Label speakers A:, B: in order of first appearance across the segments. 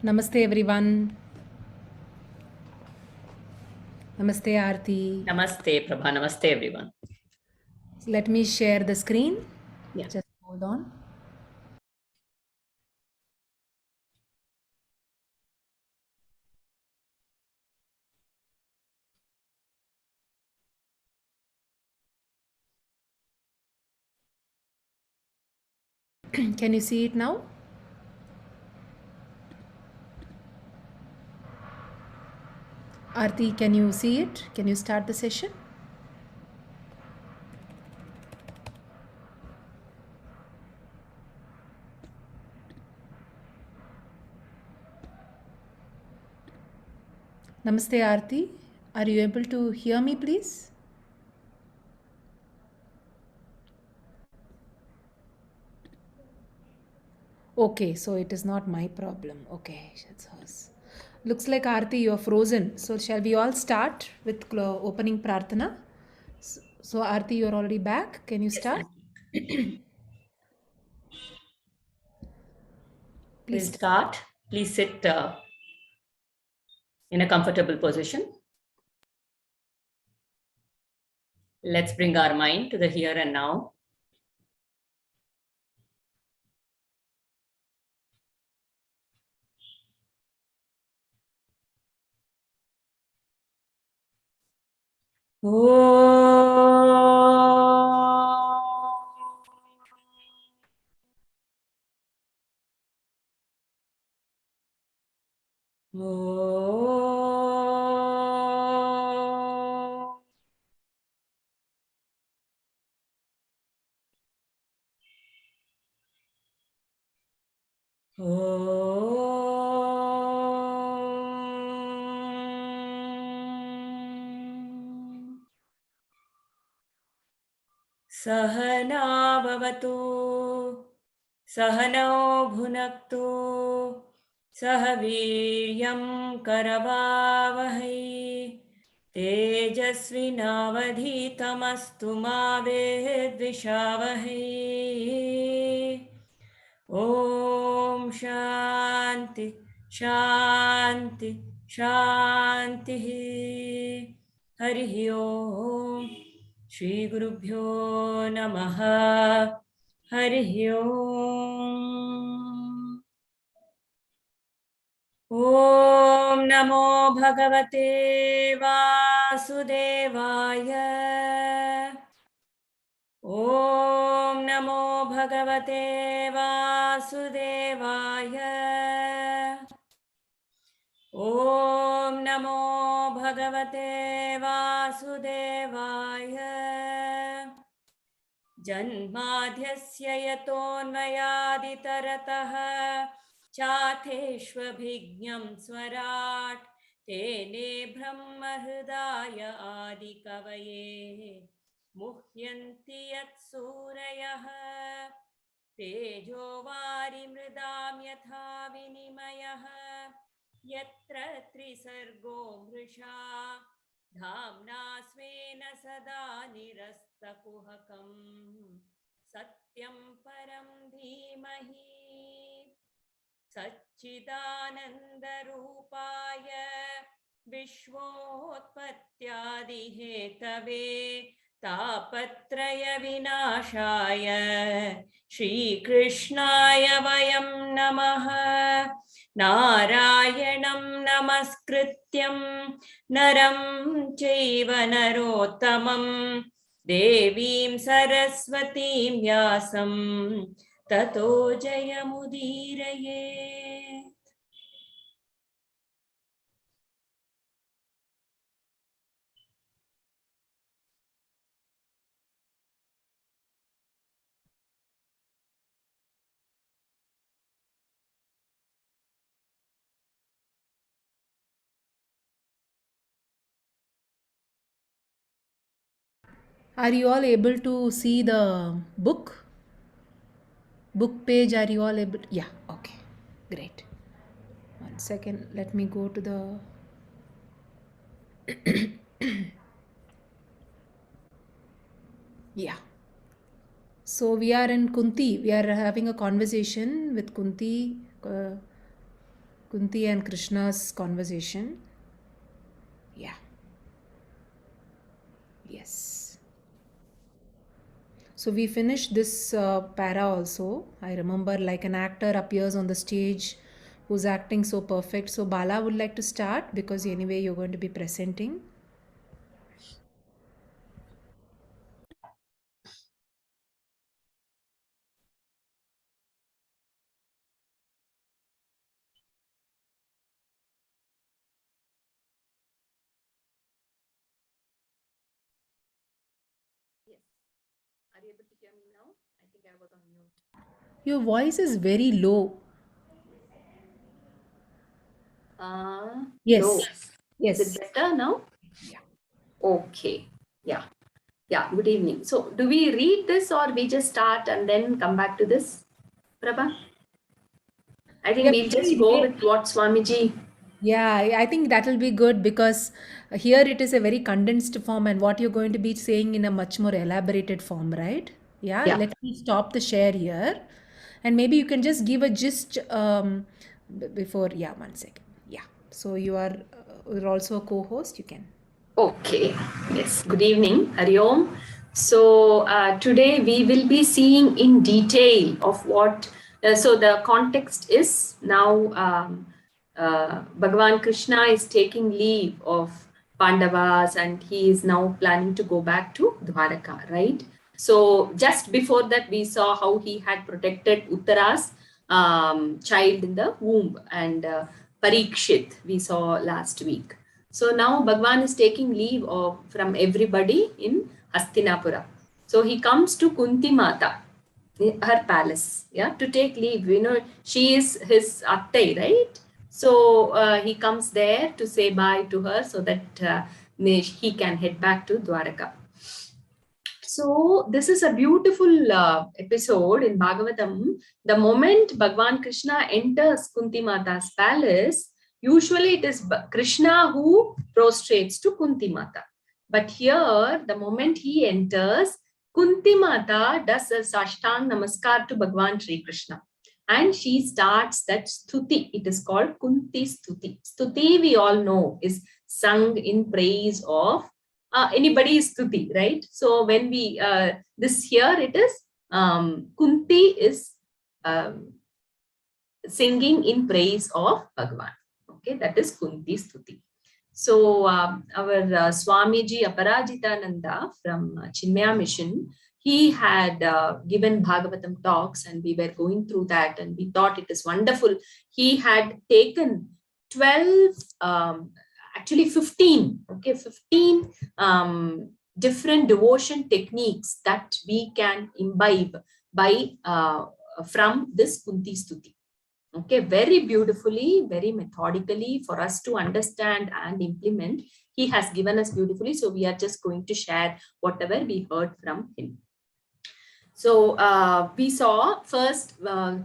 A: Namaste everyone. Namaste Aarti.
B: Namaste, Prabha. Namaste, everyone.
A: Let me share the screen.
B: Yeah.
A: Just hold on. Can you see it now? Aarti, can you see it? Can you start the session? Namaste Aarti. Are you able to hear me, please? Okay, so it is not my problem. Okay, it's hers. Looks like Aarti, you're frozen. So shall we all start with opening Prarthana? So Aarti, you're already back. Can you
B: Yes,
A: start?
B: Auntie. We'll
A: Please.
B: start. Please sit in a comfortable position. Let's bring our mind to the here and now. सहनाववतु सहनौ भुनक्तु सह वीर्यं करवावहै तेजस्विनावधीतमस्तु मा विद्विषावहै ॐ शान्ति शान्ति शान्तिः हरिः ॐ श्रीगुरुभ्यो नमः हरिः ॐ नमो भगवते वासुदेवाय ॐ नमो भगवते वासुदेवाय ॐ नमो भगवते वासुदेवाय जन्माद्यस्य यतोऽन्वयादितरतः चाथेष्वभिज्ञं स्वराट् तेने ब्रह्महृदाय आदिकवये मुह्यन्ति यत्सूरयः तेजो वारिमृदां यथा विनिमयः यत्र त्रिसर्गो मृषा धाम्ना स्वेन सदा निरस्तकुहकं सत्यं परं धीमहि सच्चिदानन्दरूपाय विश्वोत्पत्त्यादिहेतवे तापत्रयविनाशाय श्रीकृष्णाय वयं नमः नारायणं नमस्कृत्यं नरं चैव नरोत्तमं देवीं सरस्वतीं व्यासं ततो जयमुदीरये.
A: Are you all able to see the book? Book page, are you all able? Yeah, okay. Great. One second, let me go to the. Yeah. So we are in Kunti. We are having a conversation with Kunti, Kunti and Krishna's conversation. Yeah. Yes. So we finished this para also. I remember like an actor appears on the stage who's acting so perfect. So Bala would like to start because anyway you're going to be presenting.
B: Yes. Are you able to hear me now? I think I was on mute.
A: Your voice is very low.
B: Low.
A: Yes.
B: Is it
A: Yes.
B: better now?
A: Yeah.
B: Okay. Yeah. Yeah. Good evening. So, do we read this or we just start and then come back to this, Prabha? I think
A: Yeah,
B: we'll just
A: maybe
B: go with what Swamiji.
A: yeah, I think that will be good because here it is a very condensed form, and what you're going to be saying in a much more elaborated form, right? Yeah,
B: Yeah.
A: let me stop the share here, and maybe you can just give a gist before. Yeah, one second. Yeah, so you're also a co-host. You can.
B: Okay, yes, good evening, Hari Om. So, today we will be seeing in detail of what, so the context is now Bhagavan Krishna is taking leave of Pandavas and he is now planning to go back to Dwaraka, right? So, just before that, we saw how he had protected Uttara's child in the womb and Parikshit, we saw last week. So now Bhagwan is taking leave of from everybody in Hastinapura. So he comes to Kunti Mata, her palace, yeah, to take leave. You know, she is his atte, right? So he comes there to say bye to her so that he can head back to Dwaraka. So this is a beautiful episode in Bhagavatam. The moment Bhagwan Krishna enters Kunti Mata's palace, usually it is Krishna who prostrates to Kunti Mata. But here, the moment he enters, Kunti Mata does a Sashtang Namaskar to Bhagwan Sri Krishna. And she starts that stuti. It is called Kunti Stuti. Stuti, we all know, is sung in praise of anybody is stuti, right? So when we this here it is Kunti is um, singing in praise of Bhagavan. Okay, that is Kunti Stuti. So our Swamiji Aparajitananda from Chinmaya Mission, he had given Bhagavatam talks and we were going through that and we thought it is wonderful. He had taken 12, actually 15, okay, 15 different devotion techniques that we can imbibe by from this Kunti Stuti. Okay, very beautifully, very methodically for us to understand and implement. He has given us beautifully. So we are just going to share whatever we heard from him. So we saw first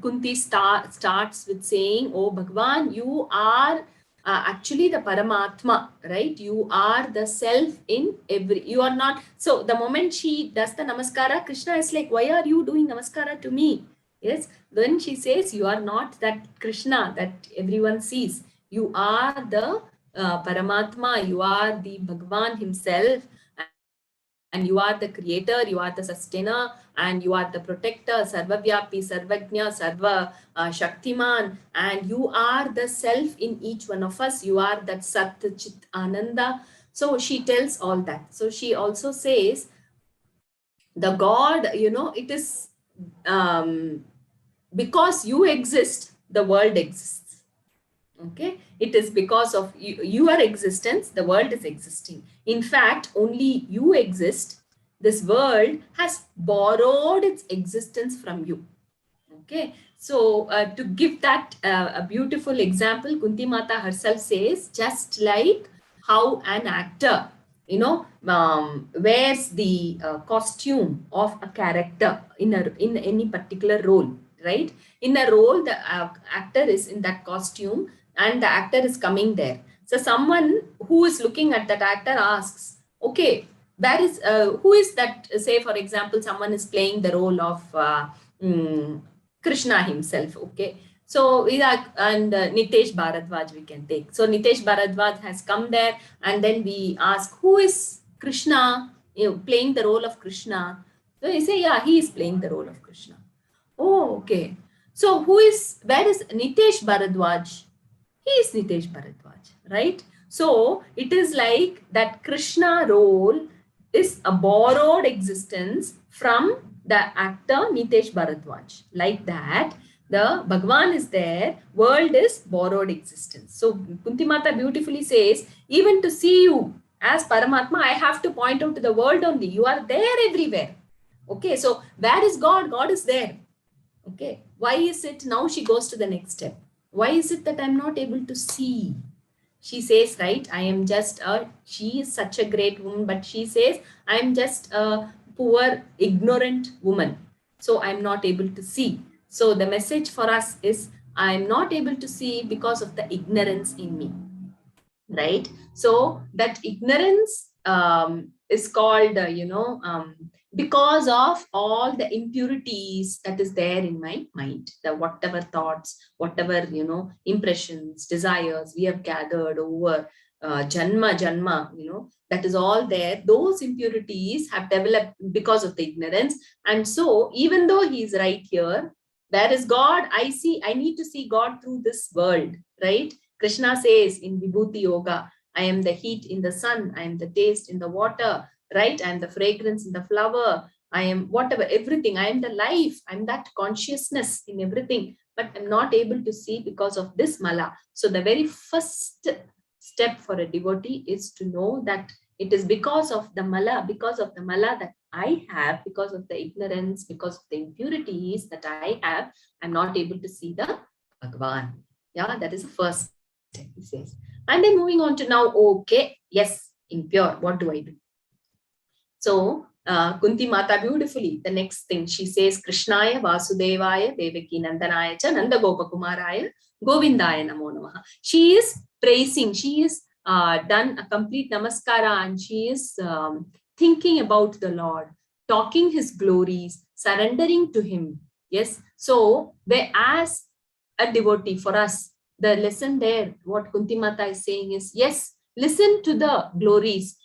B: Kunti starts with saying, "Oh Bhagwan, you are actually the Paramatma, right? You are the self in every, you are not." So the moment she does the Namaskara, Krishna is like, "Why are you doing Namaskara to me?" Yes, when she says, "You are not that Krishna that everyone sees. You are the Paramatma, you are the Bhagwan himself, and you are the creator, you are the sustainer, and you are the protector, Sarvavyapi, Sarvajna, Sarva Shaktiman, and you are the self in each one of us. You are that sat-chit-ananda." So she tells all that. So she also says, the God, you know, it is because you exist, the world exists. Okay, it is because of your existence the world is existing. In fact, only you exist. This world has borrowed its existence from you. Okay, so to give that a beautiful example, Kunti Mata herself says, just like how an actor, you know, wears the costume of a character in any particular role, right? In a role, the actor is in that costume and the actor is coming there. So someone who is looking at that actor asks, okay, where is who is that? Say for example, someone is playing the role of Krishna himself. Okay, So and Nitesh Bharadwaj we can take. So Nitesh Bharadwaj has come there, and then we ask, who is Krishna, playing the role of Krishna? So he say, yeah, he is playing the role of Krishna. Oh, okay. So where is Nitesh Bharadwaj? He is Nitesh Bharadwaj, right? So it is like that Krishna role is a borrowed existence from the actor Nitesh Bharadwaj. Like that, the Bhagwan is there, world is borrowed existence. So Kunti Mata beautifully says, even to see you as Paramatma, I have to point out to the world only. You are there everywhere. Okay, so where is God? God is there. Okay, why is it now she goes to the next step? Why is it that I'm not able to see? She says, right, she is such a great woman, but she says, I'm just a poor, ignorant woman. So I'm not able to see. So the message for us is, I'm not able to see because of the ignorance in me, right? So that ignorance is called, because of all the impurities that is there in my mind, the whatever thoughts, whatever, impressions, desires we have gathered over janma, that is all there. Those impurities have developed because of the ignorance. And so even though he is right here, there is God, I need to see God through this world, right? Krishna says in Vibhuti Yoga, I am the heat in the sun, I am the taste in the water, right? I am the fragrance in the flower, I am whatever, everything. I am the life, I'm that consciousness in everything, but I'm not able to see because of this mala. So the very first step for a devotee is to know that it is because of the mala that I have, because of the ignorance, because of the impurities that I have, I'm not able to see the Bhagavan. Yeah, that is the first step, he says. And then moving on to now, okay, yes, impure, what do I do? So Kunti Mata beautifully, the next thing she says, Krishnaya Vasudevaya Devaki Nandanaya Cha Nanda Gopakumaraya Govindaya Namo Namaha. She is praising, she is done a complete namaskara, and she is thinking about the Lord, talking his glories, surrendering to him. Yes, so as a devotee, for us, the lesson there, what Kunti Mata is saying is, yes, listen to the glories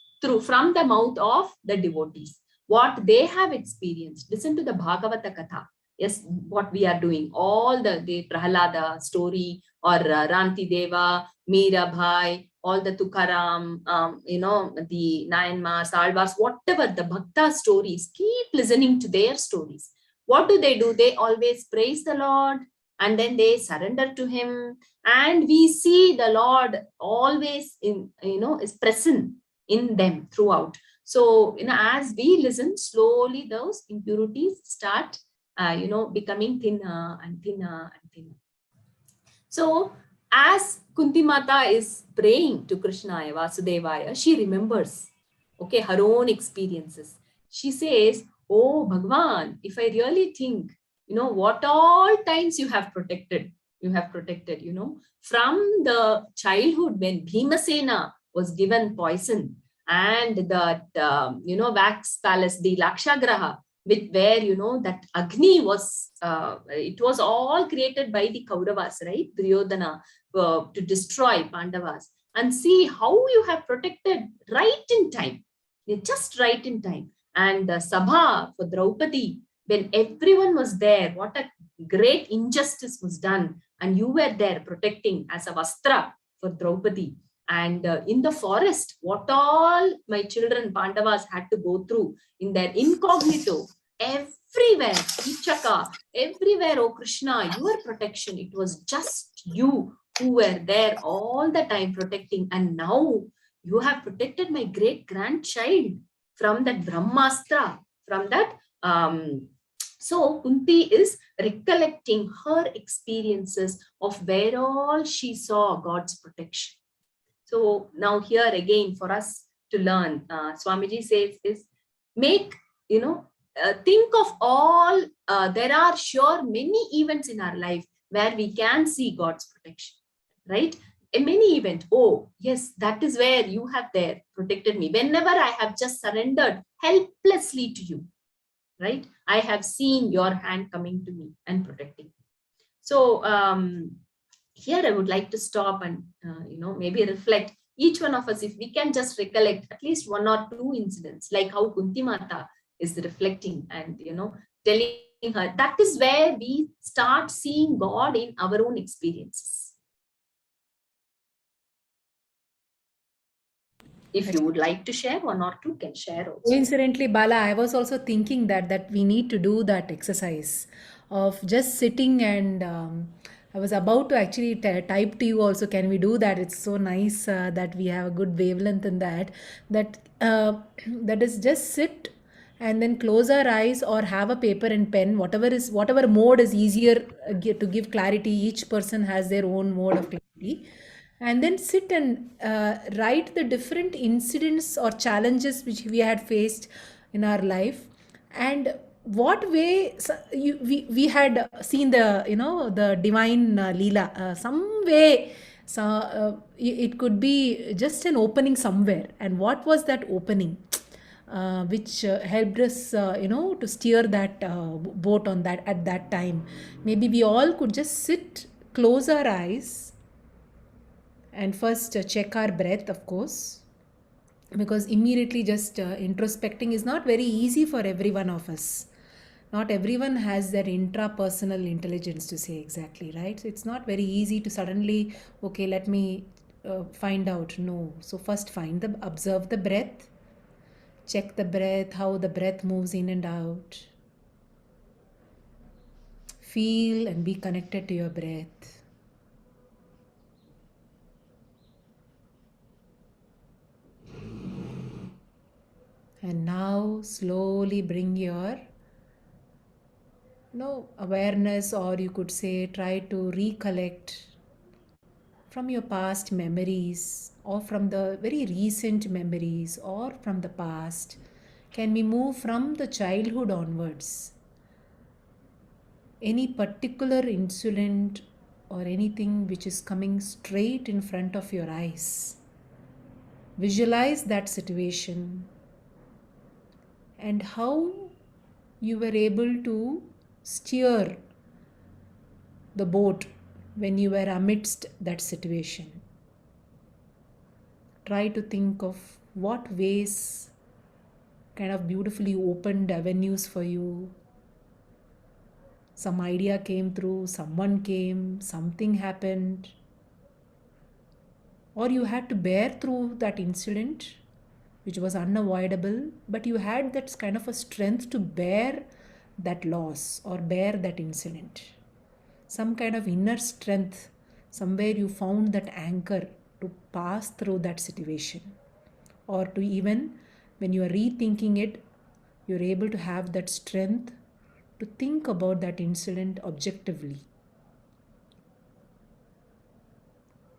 B: from the mouth of the devotees, what they have experienced. Listen to the Bhagavata Katha. Yes, what we are doing, all the Prahalada story, or Ranti Deva, Meera Bhai, all the Tukaram, the Nayanmars, Alvars, whatever the Bhakta stories, keep listening to their stories. What do? They always praise the Lord, and then they surrender to him, and we see the Lord always is present in them throughout. So as we listen, slowly those impurities start becoming thinner and thinner and thinner. So as Kunti Mata is praying to Krishna Vasudevaya, she remembers her own experiences. She says, oh Bhagwan, if I really think, what all times you have protected, from the childhood when Bhimasena was given poison, and that wax palace, the Lakshagraha, where that Agni was, it was all created by the Kauravas, right? Duryodhana, to destroy Pandavas. And see how you have protected right in time, just right in time. And the Sabha for Draupadi, when everyone was there, what a great injustice was done, and you were there protecting as a Vastra for Draupadi. And in the forest, what all my children Pandavas had to go through in their incognito, everywhere, Ichaka, everywhere, oh Krishna, your protection, it was just you who were there all the time protecting. And now you have protected my great grandchild from that Brahmastra, from that. So Kunti is recollecting her experiences of where all she saw God's protection. So now here again for us to learn, Swamiji says is make, think of all, there are sure many events in our life where we can see God's protection, right? In many event, oh yes, that is where you have there protected me. Whenever I have just surrendered helplessly to you, right? I have seen your hand coming to me and protecting me. So here I would like to stop and maybe reflect. Each one of us, if we can just recollect at least one or two incidents, like how Kunti Mata is reflecting and telling her, that is where we start seeing God in our own experiences. If you would like to share, one or two can share also.
A: Coincidentally, Bala, I was also thinking that we need to do that exercise of just sitting and I was about to actually type to you also. Can we do that? It's so nice that we have a good wavelength in that. That is just sit and then close our eyes or have a paper and pen, whatever mode is easier to give clarity. Each person has their own mode of clarity, and then sit and write the different incidents or challenges which we had faced in our life, and what way we had seen the divine lila some way. So it could be just an opening somewhere, and what was that opening which helped us to steer that boat on that at that time. Maybe we all could just sit, close our eyes, and first check our breath, of course, because immediately just introspecting is not very easy for every one of us. Not everyone has that intrapersonal intelligence to say exactly, right? So it's not very easy to suddenly, okay, let me find out. No. So first observe the breath, check the breath, how the breath moves in and out. Feel and be connected to your breath. And now slowly bring your awareness, or you could say try to recollect from your past memories or from the very recent memories or from the past. Can we move from the childhood onwards? Any particular incident or anything which is coming straight in front of your eyes. Visualize that situation and how you were able to steer the boat when you were amidst that situation. Try to think of what ways kind of beautifully opened avenues for you. Some idea came through, someone came, something happened, or you had to bear through that incident which was unavoidable, but you had that kind of a strength to bear that loss or bear that incident. Some kind of inner strength, somewhere you found that anchor to pass through that situation, or to even when you are rethinking it, you're able to have that strength to think about that incident objectively.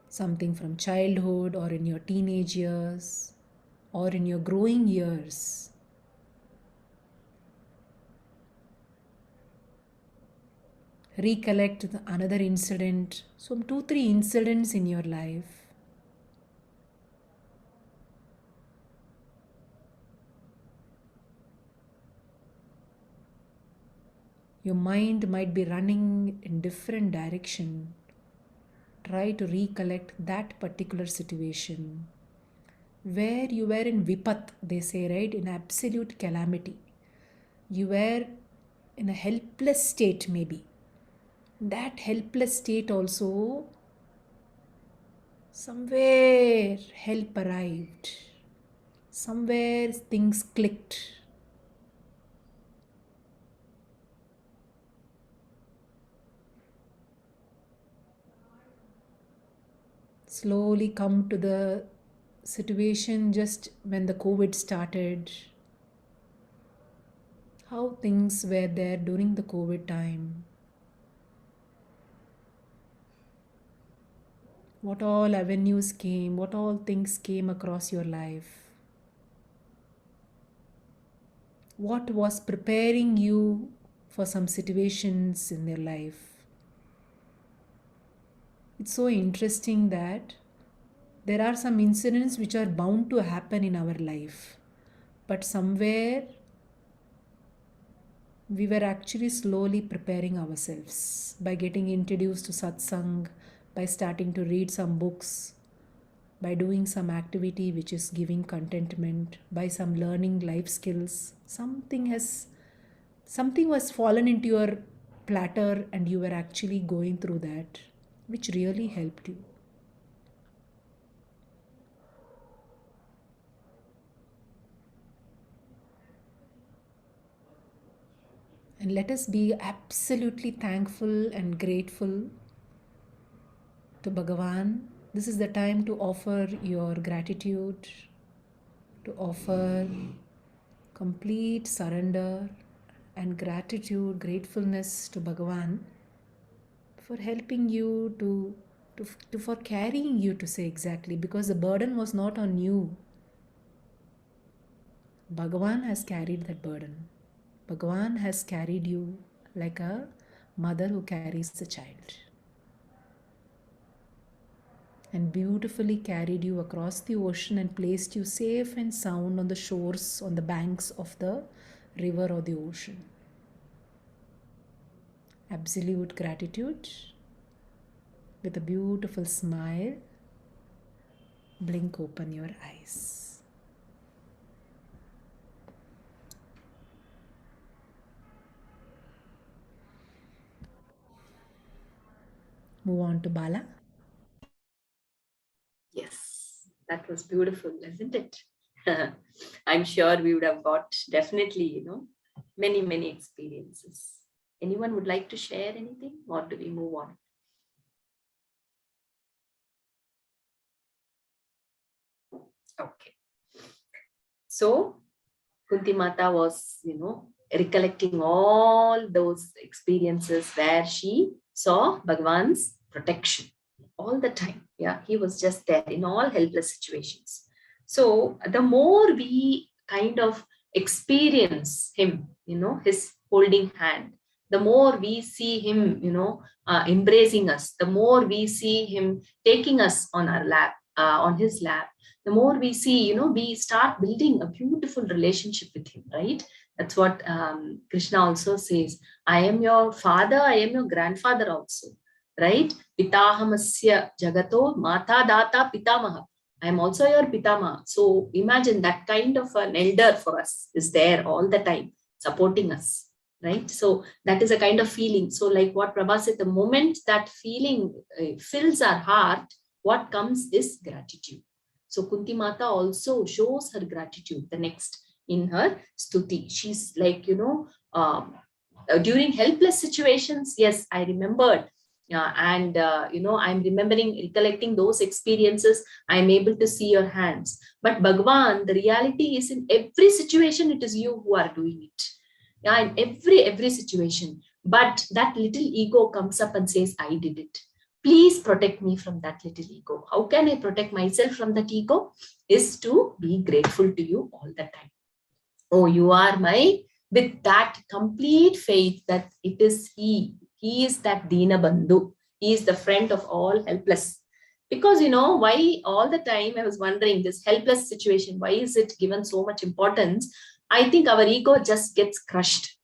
A: Something from childhood or in your teenage years or in your growing years. Recollect another incident, some 2-3 incidents in your life. Your mind might be running in different direction. Try to recollect that particular situation where you were in vipat, they say, right, in absolute calamity. You were in a helpless state, maybe. That helpless state also, somewhere help arrived. Somewhere things clicked. Slowly come to the situation just when the COVID started. How things were there during the COVID time. What all avenues came, what all things came across your life. What was preparing you for some situations in your life. It's so interesting that there are some incidents which are bound to happen in our life, but somewhere we were actually slowly preparing ourselves by getting introduced to satsang, by starting to read some books, by doing some activity which is giving contentment, by some learning life skills. Something was fallen into your platter and you were actually going through that, which really helped you. And let us be absolutely thankful and grateful to Bhagavan. This is the time to offer your gratitude, to offer complete surrender and gratitude, gratefulness to Bhagavan for helping you for carrying you, to say exactly, because the burden was not on you. Bhagavan has carried that burden. Bhagavan has carried you like a mother who carries the child, and beautifully carried you across the ocean and placed you safe and sound on the shores, on the banks of the river or the ocean. Absolute gratitude. With a beautiful smile, blink open your eyes. Move on to Bala.
B: Yes, that was beautiful, isn't it? I'm sure we would have got definitely, many, many experiences. Anyone would like to share anything, or do we move on? Okay. So Kunti Mata was, recollecting all those experiences where she saw Bhagavan's protection all the time. Yeah, he was just there in all helpless situations. So the more we kind of experience him, his holding hand, the more we see him, embracing us, the more we see him taking us on our lap, on his lap, the more we see, we start building a beautiful relationship with him, right? That's what Krishna also says. I am your father, I am your grandfather also, right? Pitahamasya jagato mata data pitamaha. I am also your pitama. So imagine that kind of an elder for us is there all the time, supporting us, right? So that is a kind of feeling. So like what Prabha said, the moment that feeling fills our heart, what comes is gratitude. So Kunti Mata also shows her gratitude the next in her stuti. She's like, during helpless situations, yes, I remembered. I'm remembering, recollecting those experiences. I'm able to see your hands. But Bhagavan, the reality is in every situation, it is you who are doing it. Yeah, in every situation. But that little ego comes up and says, I did it. Please protect me from that little ego. How can I protect myself from that ego? Is to be grateful to you all the time. Oh, you are my, with that complete faith that it is he. He is that Dina Bandhu. He is the friend of all helpless. Because, why all the time I was wondering this helpless situation, why is it given so much importance? I think our ego just gets crushed.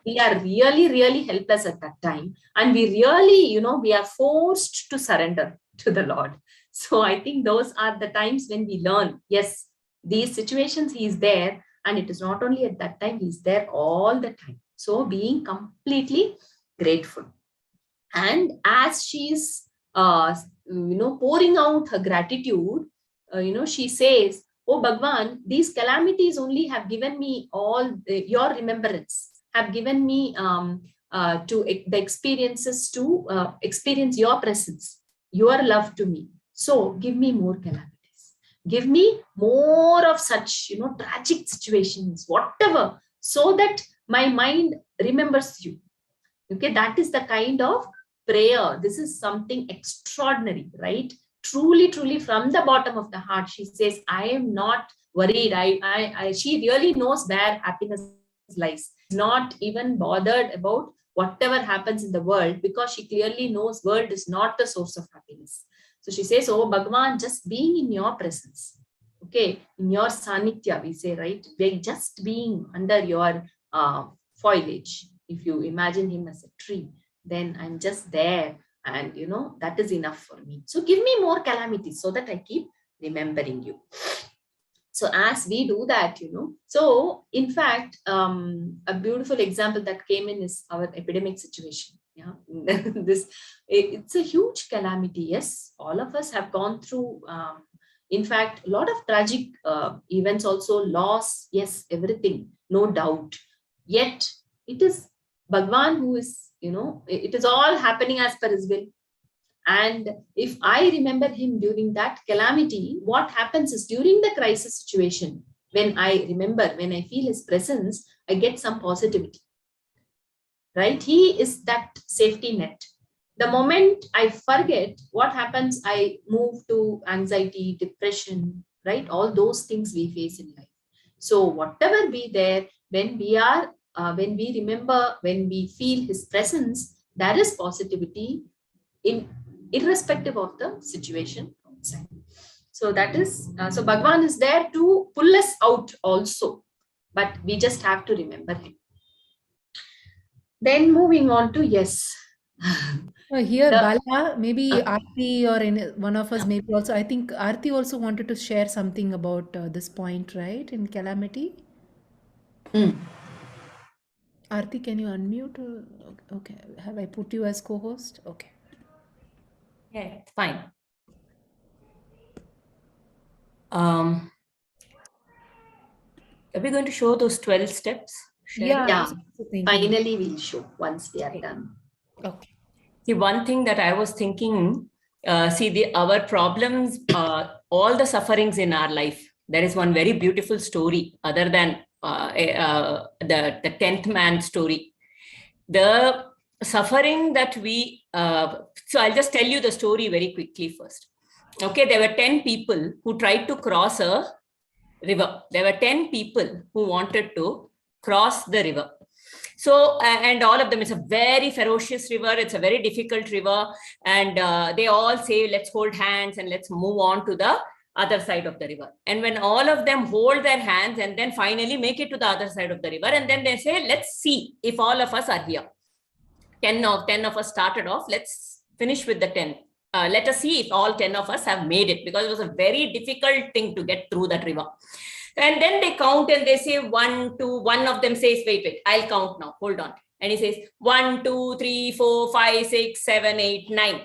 B: We are really, really helpless at that time. And we really, we are forced to surrender to the Lord. So I think those are the times when we learn, yes, these situations, he is there. And it is not only at that time, he's there all the time. So being completely grateful. And as she's, pouring out her gratitude, she says, oh Bhagwan, these calamities only have given me all your remembrance, have given me to the experiences to experience your presence, your love to me. So give me more calamities. Give me more of such, tragic situations, whatever, so that my mind remembers you. Okay, that is the kind of prayer. This is something extraordinary, right? Truly, truly, from the bottom of the heart, she says, I am not worried. She really knows where happiness lies. Not even bothered about whatever happens in the world, because she clearly knows world is not the source of happiness. So she says, oh Bhagavan, just being in your presence, okay, in your sanitya, we say, right? Just being under your foliage. If you imagine him as a tree, then I'm just there, and that is enough for me. So give me more calamities so that I keep remembering you. So as we do that, so in fact, a beautiful example that came in is our epidemic situation. Yeah, it's a huge calamity. Yes, all of us have gone through. In fact, a lot of tragic events, also loss. Yes, everything, no doubt. Yet it is Bhagwan who is, it is all happening as per his will. And if I remember him during that calamity, what happens is during the crisis situation, when I remember, when I feel his presence, I get some positivity. Right? He is that safety net. The moment I forget, what happens? I move to anxiety, depression, right? All those things we face in life. So whatever be there, when we remember, when we feel his presence, there is positivity irrespective of the situation outside. So that is, so Bhagwan is there to pull us out also, but we just have to remember him. Then moving on to yes.
A: Here, Bala, maybe Aarti or one of us, maybe also. I think Aarti also wanted to share something about this point, right? In calamity. Aarti, can you unmute? Okay. Have I put you as co-host? Okay.
C: Yeah, fine. Are we going to show those 12 steps?
B: Yeah. Finally, we'll show once we are done.
A: Okay.
C: See, one thing that I was thinking, our problems, all the sufferings in our life. There is one very beautiful story, other than the 10th man story. The suffering that we, so I'll just tell you the story very quickly first. Okay, there were 10 people who tried to cross a river. There were 10 people who wanted to cross the river. So, and all of them, it's a very ferocious river. It's a very difficult river. And they all say, let's hold hands and let's move on to the other side of the river. And when all of them hold their hands and then finally make it to the other side of the river, and then they say, let's see if all of us are here. 10 of us started off. Let's finish with the 10. Let us see if all 10 of us have made it, because it was a very difficult thing to get through that river. And then they count and they say 1, 2, one of them says, wait, I'll count now, hold on. And he says 1, 2, 3, 4, 5, 6, 7, 8, 9.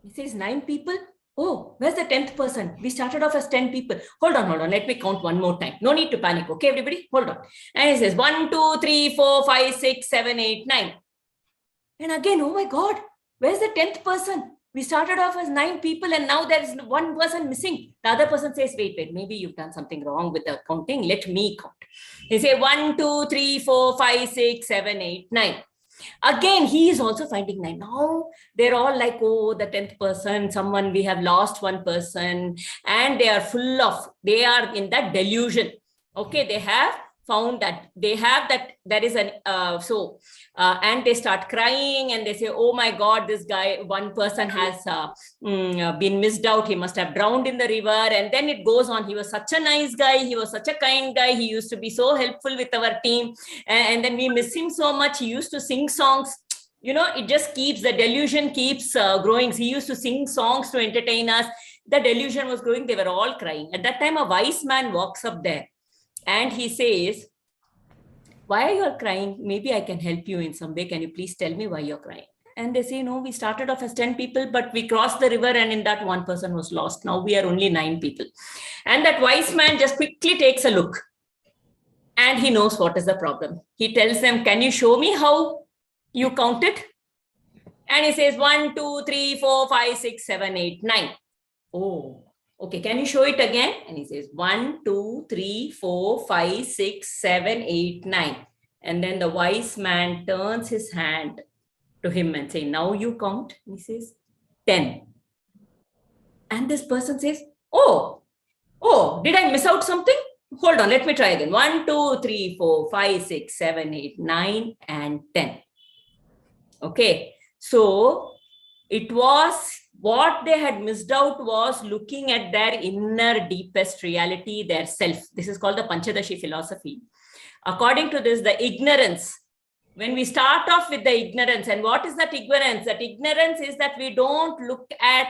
C: He says 9 people. Oh, where's the 10th person? We started off as 10 people. Hold on. Let me count one more time. No need to panic. Okay, everybody, hold on. And he says 1, 2, 3, 4, 5, 6, 7, 8, 9. And again, oh my God, where's the 10th person? We started off as 9 people and now there is one person missing. The other person says, wait, maybe you've done something wrong with the counting. Let me count. They say 1, 2, 3, 4, 5, 6, 7, 8, 9. Again, he is also finding 9. Now they're all like, oh, the 10th person, someone, we have lost one person. And they are in that delusion. Okay, they have found that there is an and they start crying and they say, oh my God, this guy, one person has been missed out. He must have drowned in the river. And then it goes on. He was such a nice guy. He was such a kind guy. He used to be so helpful with our team. And then we miss him so much. He used to sing songs. It just keeps, the delusion keeps growing. He used to sing songs to entertain us. The delusion was growing. They were all crying. At that time, a wise man walks up there. And he says, why are you all crying? Maybe I can help you in some way. Can you please tell me why you're crying? And they say, no, we started off as 10 people, but we crossed the river and in that one person was lost. Now we are only 9 people. And that wise man just quickly takes a look and he knows what is the problem. He tells them, can you show me how you counted? And he says 1, 2, 3, 4, 5, 6, 7, 8, 9. Oh. Okay, can you show it again? And he says 1, 2, 3, 4, 5, 6, 7, 8, 9. And then the wise man turns his hand to him and says, now you count. He says 10. And this person says, oh, did I miss out something? Hold on, let me try again. 1, 2, 3, 4, 5, 6, 7, 8, 9, and 10. Okay, so it was, what they had missed out was looking at their inner deepest reality, their self. This is called the Panchatashi Philosophy. According to this, the ignorance, when we start off with the ignorance, and what is that ignorance? That ignorance is that we don't look at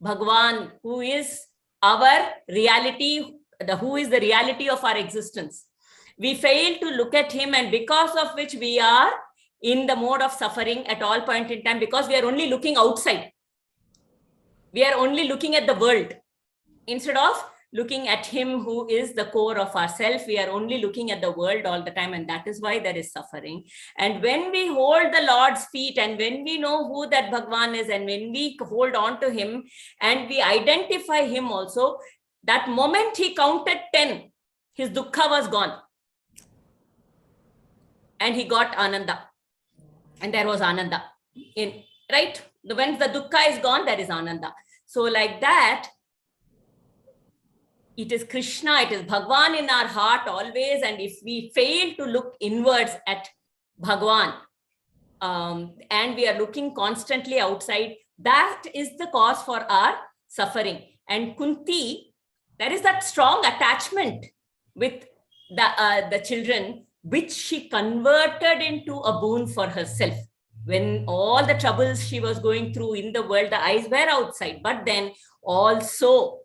C: Bhagavan, who is our reality, who is the reality of our existence. We fail to look at him, and because of which we are in the mode of suffering at all point in time, because we are only looking outside. We are only looking at the world. Instead of looking at him who is the core of ourself, we are only looking at the world all the time, and that is why there is suffering. And when we hold the Lord's feet, and when we know who that Bhagavan is, and when we hold on to him and we identify him also, that moment he counted 10, his dukkha was gone. And he got Ananda. And there was Ananda. Right? When the dukkha is gone, there is Ananda. So like that, it is Krishna, it is Bhagavan in our heart always. And if we fail to look inwards at Bhagavan, and we are looking constantly outside, that is the cause for our suffering. And Kunti, there is that strong attachment with the children, which she converted into a boon for herself. When all the troubles she was going through in the world, the eyes were outside, but then also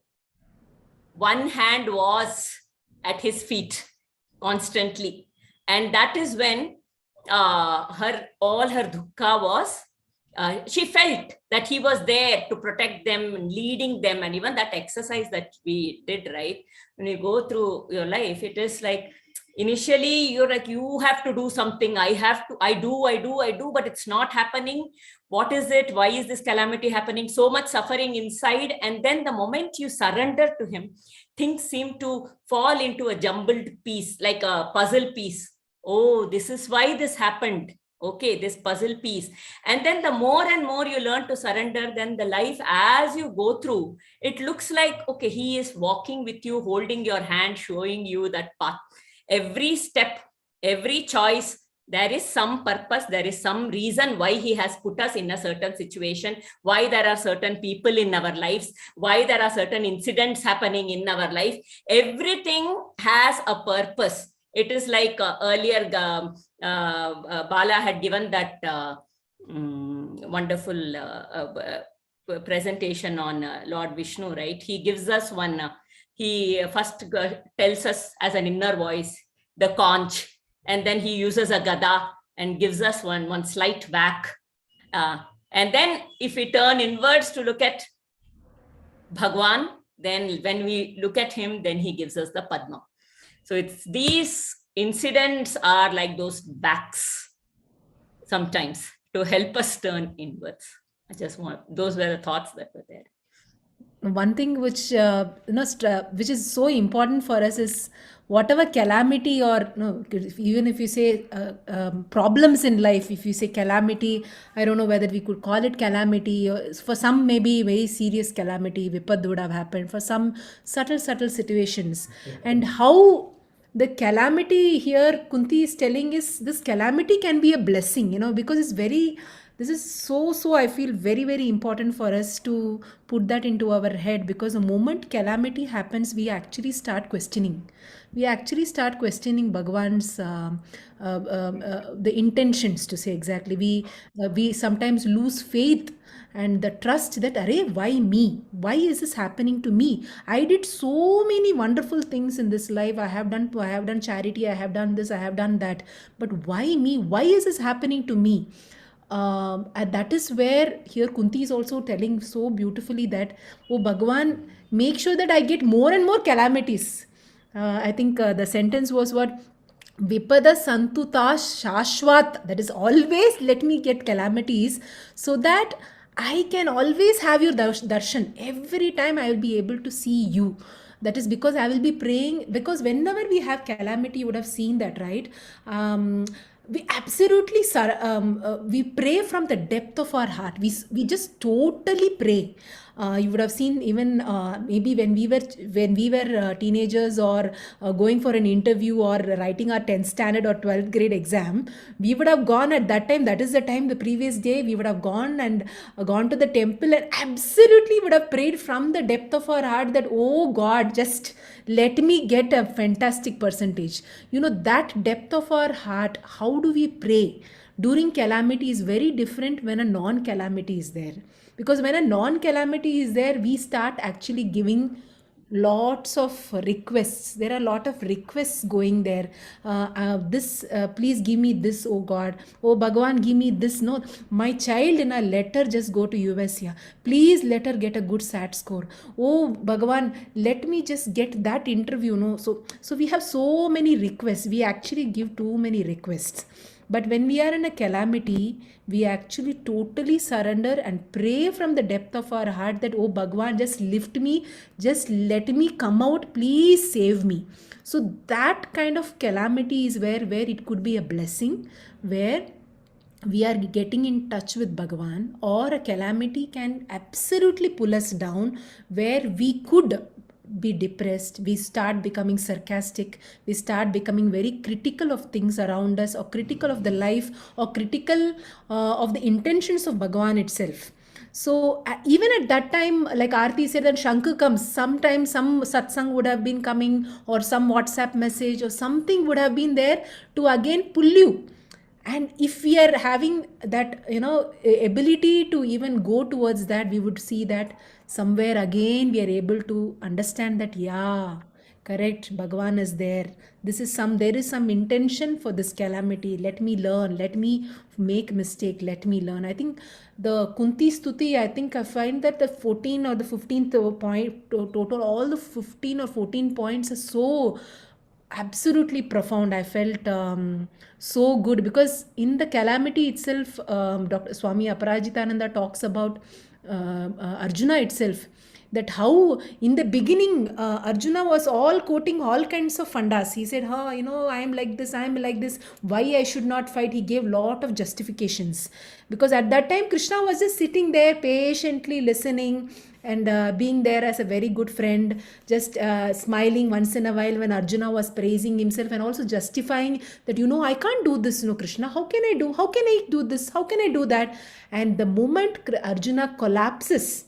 C: one hand was at his feet constantly. And that is when all her dukkha was, she felt that he was there to protect them, leading them. And even that exercise that we did, right? When you go through your life, it is like, initially you're like, you have to do something, I do, but it's not happening. What is it? Why is this calamity happening? So much suffering inside. And then the moment you surrender to him, things seem to fall into a jumbled piece, like a puzzle piece. Oh, this is why this happened. Okay, this puzzle piece. And then the more and more you learn to surrender, then the life as you go through, it looks like, okay, he is walking with you, holding your hand, showing you that path. Every step, every choice, there is some purpose, there is some reason why he has put us in a certain situation, why there are certain people in our lives, why there are certain incidents happening in our life. Everything has a purpose. It is like earlier Bala had given that wonderful presentation on Lord Vishnu, right? He gives us one, he first tells us as an inner voice, the conch, and then he uses a gada and gives us one slight whack. And then if we turn inwards to look at Bhagwan, then when we look at him, then he gives us the Padma. So it's these incidents are like those backs sometimes to help us turn inwards. Those were the thoughts that were there.
A: One thing which which is so important for us is whatever calamity or even if you say problems in life, if you say calamity, I don't know whether we could call it calamity, or for some maybe very serious calamity, vipad would have happened, for some subtle situations. And how the calamity here Kunti is telling is this calamity can be a blessing, because it's very, this is so I feel very important for us to put that into our head, because the moment calamity happens, we actually start questioning Bhagavan's the intentions, to say exactly. We sometimes lose faith and the trust that, why me? Why is this happening to me? I did so many wonderful things in this life. I have done charity, I have done this, I have done that. But why me? Why is this happening to me? And that is where here Kunti is also telling so beautifully that, oh Bhagavan, make sure that I get more and more calamities. I think the sentence was what? Vipada santuta shashwat, that is always let me get calamities so that I can always have your darshan. Every time I will be able to see you. That is because I will be praying, because whenever we have calamity, you would have seen that, right? We absolutely we pray from the depth of our heart. We just totally pray. You would have seen even maybe when we were teenagers, or going for an interview, or writing our 10th standard or 12th grade exam, we would have gone at that time. That is the time, the previous day, we would have gone and gone to the temple and absolutely would have prayed from the depth of our heart that, oh God, just let me get a fantastic percentage. That depth of our heart, how do we pray during calamity is very different when a non-calamity is there. Because when a non-calamity is there, we start actually giving lots of requests. There are a lot of requests going there. This please give me this, oh God. Oh Bhagavan, give me this. No, my child in a letter just go to US. Yeah, please let her get a good sat score. Oh Bhagavan, let me just get that interview. No, so we have so many requests. We actually give too many requests. But when we are in a calamity, we actually totally surrender and pray from the depth of our heart that, oh Bhagwan, just lift me, just let me come out, please save me. So that kind of calamity is where it could be a blessing, where we are getting in touch with Bhagavan, or a calamity can absolutely pull us down, where we could be depressed, we start becoming sarcastic, we start becoming very critical of things around us, or critical of the life, or critical of the intentions of Bhagavan itself. So even at that time, like Aarti said, that Shankar comes, sometimes some satsang would have been coming, or some WhatsApp message or something would have been there to again pull you. And if we are having that ability to even go towards that, we would see that somewhere again we are able to understand that, yeah, correct, Bhagavan is there. There is some intention for this calamity. Let me learn, let me make mistake, let me learn. I think the Kunti Stuti, I think I find that the 14 or the 15th point total, all the 15 or 14 points are so absolutely profound. I felt so good, because in the calamity itself, Dr. Swami Aparajitananda talks about Arjuna itself, that how in the beginning Arjuna was all quoting all kinds of fundas. He said, I am like this, why I should not fight. He gave lot of justifications, because at that time Krishna was just sitting there patiently listening, and being there as a very good friend, just smiling once in a while when Arjuna was praising himself, and also justifying that, I can't do this, Krishna, how can I do this, how can I do that. And the moment Arjuna collapses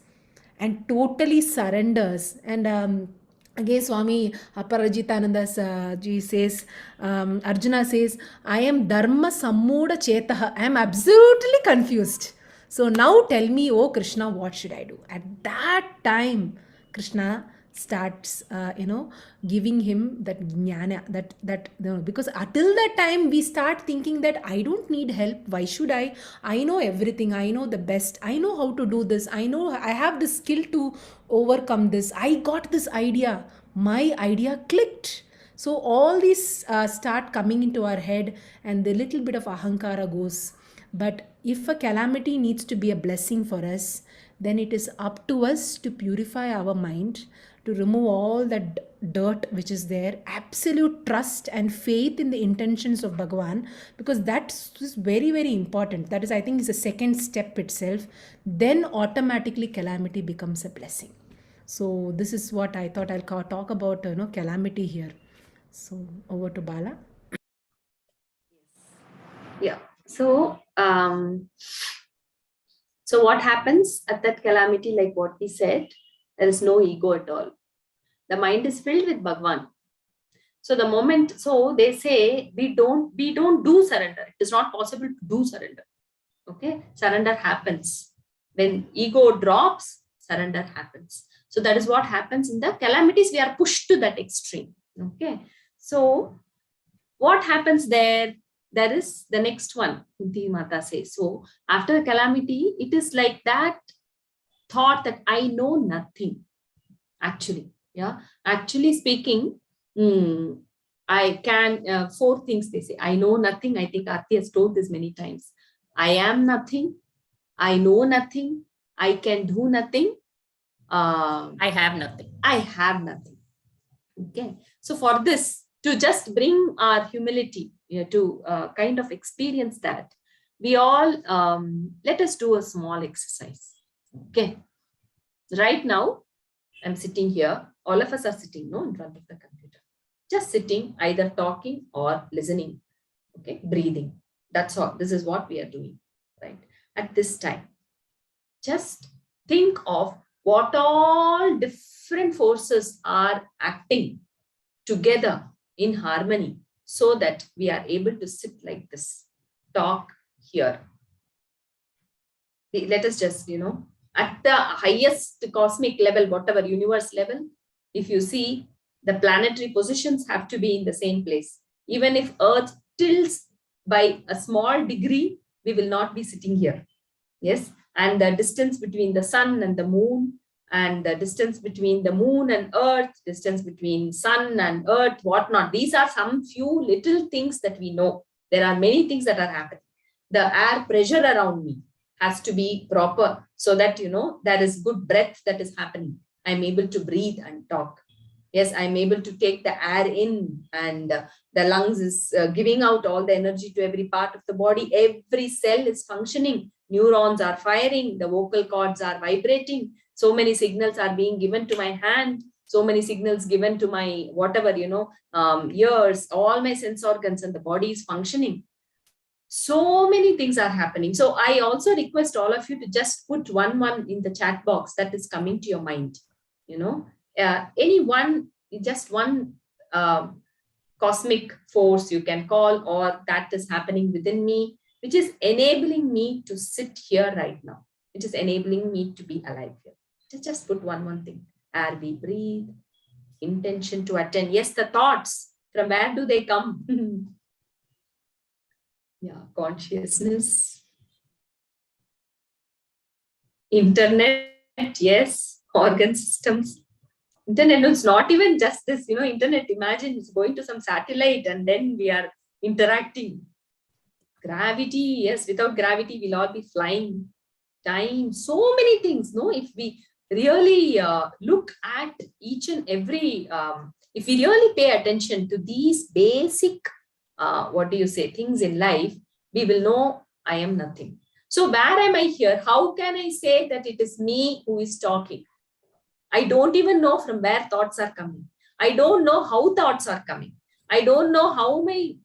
A: and totally surrenders, and again Swami Aparajitananda ji says, Arjuna says, I am dharma sammuda chetaha, I am absolutely confused. So now tell me, oh Krishna, what should I do? At that time, Krishna starts, giving him that jnana, because until that time we start thinking that I don't need help. Why should I? I know everything. I know the best. I know how to do this. I know I have the skill to overcome this. I got this idea. My idea clicked. So all these start coming into our head, and the little bit of ahankara goes. But if a calamity needs to be a blessing for us, then it is up to us to purify our mind, to remove all that dirt which is there, absolute trust and faith in the intentions of Bhagavan, because that is very, very important. That is, I think, is the second step itself. Then automatically calamity becomes a blessing. So this is what I thought I'll talk about, calamity here. So over to Bala.
B: Yeah. So what happens at that calamity, like what we said, there is no ego at all. The mind is filled with Bhagavan. So the moment, so they say, we don't do surrender. It is not possible to do surrender. Okay. Surrender happens. When ego drops, surrender happens. So that is what happens in the calamities. We are pushed to that extreme. Okay. So what happens there? There is the next one. Kunti Mata says, so after the calamity, it is like that thought that I know nothing. Actually, yeah. Actually speaking, I can, four things they say. I know nothing. I think Aarti has told this many times. I am nothing. I know nothing. I can do nothing.
C: I have nothing.
B: I have nothing. Okay. So for this, to just bring our humility, to kind of experience that, we all, let us do a small exercise. Okay. Right now, I'm sitting here. All of us are sitting, no, in front of the computer. Just sitting, either talking or listening. Okay, breathing. That's all. This is what we are doing, right? At this time, just think of what all different forces are acting together in harmony so that we are able to sit like this, talk here. Let us just, at the highest cosmic level, whatever universe level, if you see, the planetary positions have to be in the same place. Even if Earth tilts by a small degree, we will not be sitting here. Yes. And the distance between the sun and the moon, and the distance between the moon and earth, distance between sun and earth, whatnot. These are some few little things that we know. There are many things that are happening. The air pressure around me has to be proper so that, there is good breath that is happening. I'm able to breathe and talk. Yes, I'm able to take the air in, and the lungs is giving out all the energy to every part of the body. Every cell is functioning. Neurons are firing. The vocal cords are vibrating. So many signals are being given to my hand. So many signals given to my whatever, ears, all my sense organs, and the body is functioning. So many things are happening. So I also request all of you to just put one in the chat box that is coming to your mind. Any one, just one cosmic force you can call, or that is happening within me, which is enabling me to sit here right now, which is enabling me to be alive here. Just put one thing. Air we breathe, intention to attend. Yes, the thoughts, from where do they come? Yeah, consciousness. Internet, yes. Organ systems. Internet is not even just this, internet, imagine it's going to some satellite and then we are interacting. Gravity, yes, without gravity we'll all be flying. Time, so many things, no? If we really look at each and every, if we really pay attention to these basic, things in life, we will know I am nothing. So where am I here? How can I say that it is me who is talking? I don't even know from where thoughts are coming. I don't know how thoughts are coming. I don't know how my,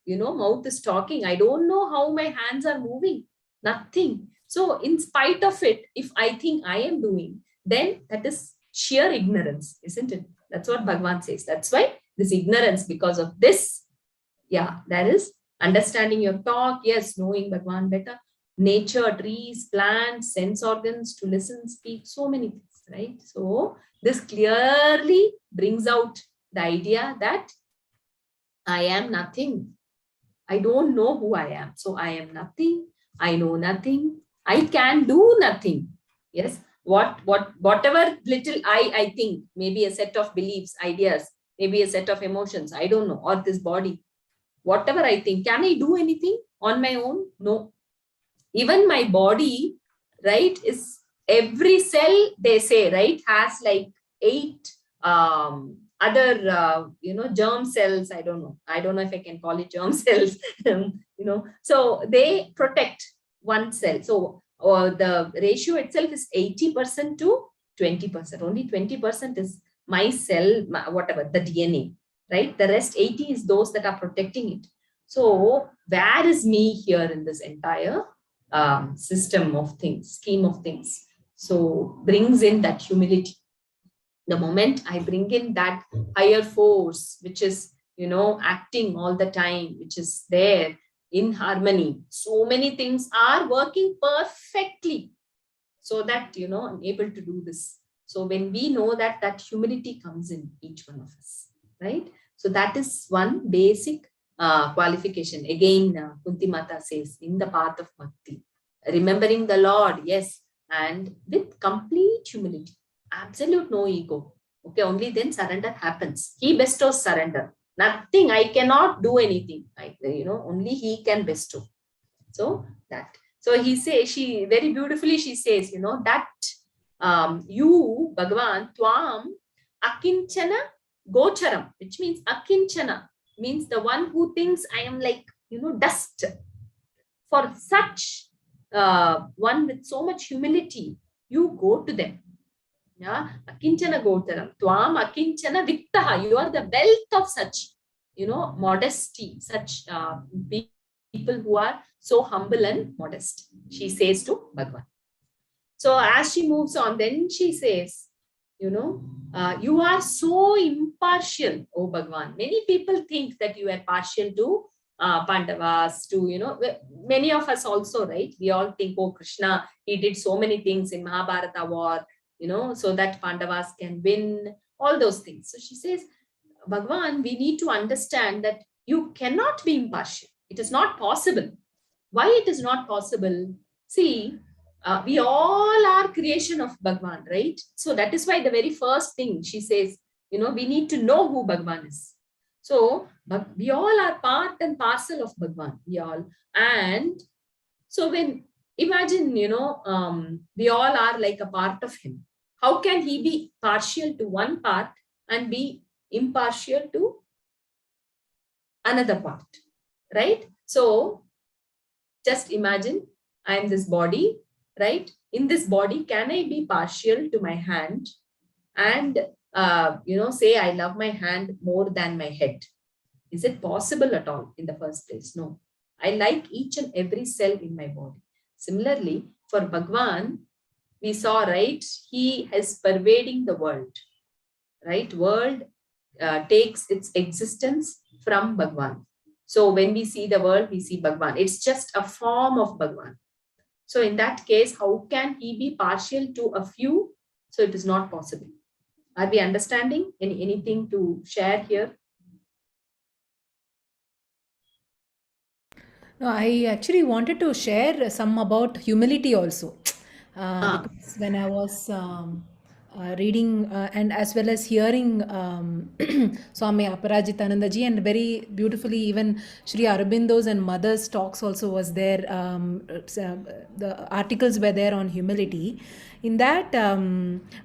B: mouth is talking. I don't know how my hands are moving. Nothing. So in spite of it, if I think I am doing, then that is sheer ignorance, isn't it? That's what Bhagavan says. That's why this ignorance, because of this, there is understanding your talk. Yes, knowing Bhagavan better. Nature, trees, plants, sense organs to listen, speak, so many things. Right? So this clearly brings out the idea that I am nothing. I don't know who I am. So I am nothing. I know nothing. I can do nothing. Yes. Whatever little I think, maybe a set of beliefs, ideas, maybe a set of emotions, I don't know, or this body, whatever I think, can I do anything on my own? No. Even my body, right, is every cell, they say, right, has like 8 other germ cells. I don't know if I can call it germ cells. So they protect one cell. So the ratio itself is 80% to 20%. Only 20% is my cell, whatever the DNA, right? The rest 80 is those that are protecting it. So where is me here in this entire system of things, scheme of things? So brings in that humility. The moment I bring in that higher force, which is, acting all the time, which is there in harmony, so many things are working perfectly so that, I'm able to do this. So when we know that humility comes in each one of us, right? So that is one basic qualification. Again, Kunti Mata says, in the path of bhakti, remembering the Lord, yes, and with complete humility, absolute no ego. Okay, only then surrender happens. He bestows surrender. Nothing, I cannot do anything. Only he can bestow. So that. So he says, she very beautifully, she says, that you, Bhagavan, Twam, Akinchana Gocharam, which means Akinchana, means the one who thinks I am like, dust. For such one with so much humility, you go to them. Yeah, akinchana gotaram, tvam akinchana viktaha. You are the wealth of such, modesty, such people who are so humble and modest. She says to Bhagavan. So as she moves on, then she says, you are so impartial, oh Bhagavan. Many people think that you are partial to Pandavas, to, many of us also, right? We all think, oh, Krishna, he did so many things in Mahabharata war, so that Pandavas can win, all those things. So she says, Bhagavan, we need to understand that you cannot be impartial. It is not possible. Why it is not possible? See, we all are creation of Bhagavan, right? So that is why the very first thing she says, we need to know who Bhagavan is. So we all are part and parcel of Bhagavan, we all. And so when, imagine, we all are like a part of him. How can he be partial to one part and be impartial to another part, right? So just imagine I am this body, right? In this body, can I be partial to my hand and, say I love my hand more than my head? Is it possible at all in the first place? No. I like each and every cell in my body. Similarly, for Bhagwan, we saw, right? He is pervading the world, right? World takes its existence from Bhagwan. So when we see the world, we see Bhagwan. It's just a form of Bhagwan. So in that case, how can he be partial to a few? So it is not possible. Are we understanding? Anything to share here?
A: No, I actually wanted to share some about humility also. Because when I was reading and as well as hearing Swami Aparajitananda ji, and very beautifully even Sri Aurobindo's and Mother's talks also was there. The articles were there on humility. In that,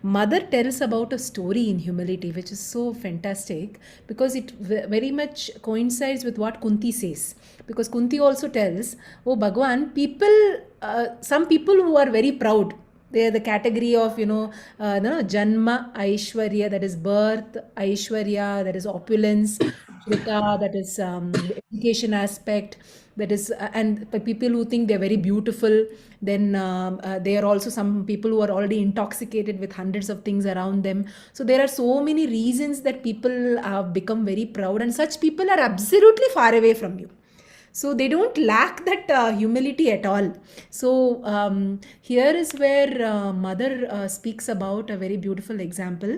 A: Mother tells about a story in humility, which is so fantastic because it very much coincides with what Kunti says. Because Kunti also tells, oh Bhagwan, some people who are very proud, they are the category of, Janma, Aishwarya, that is birth, Aishwarya, that is opulence, Shrita, that is the education aspect, that is, and people who think they're very beautiful, then there are also some people who are already intoxicated with hundreds of things around them. So there are so many reasons that people have become very proud, and such people are absolutely far away from you. So they don't lack that humility at all. So here is where Mother speaks about a very beautiful example.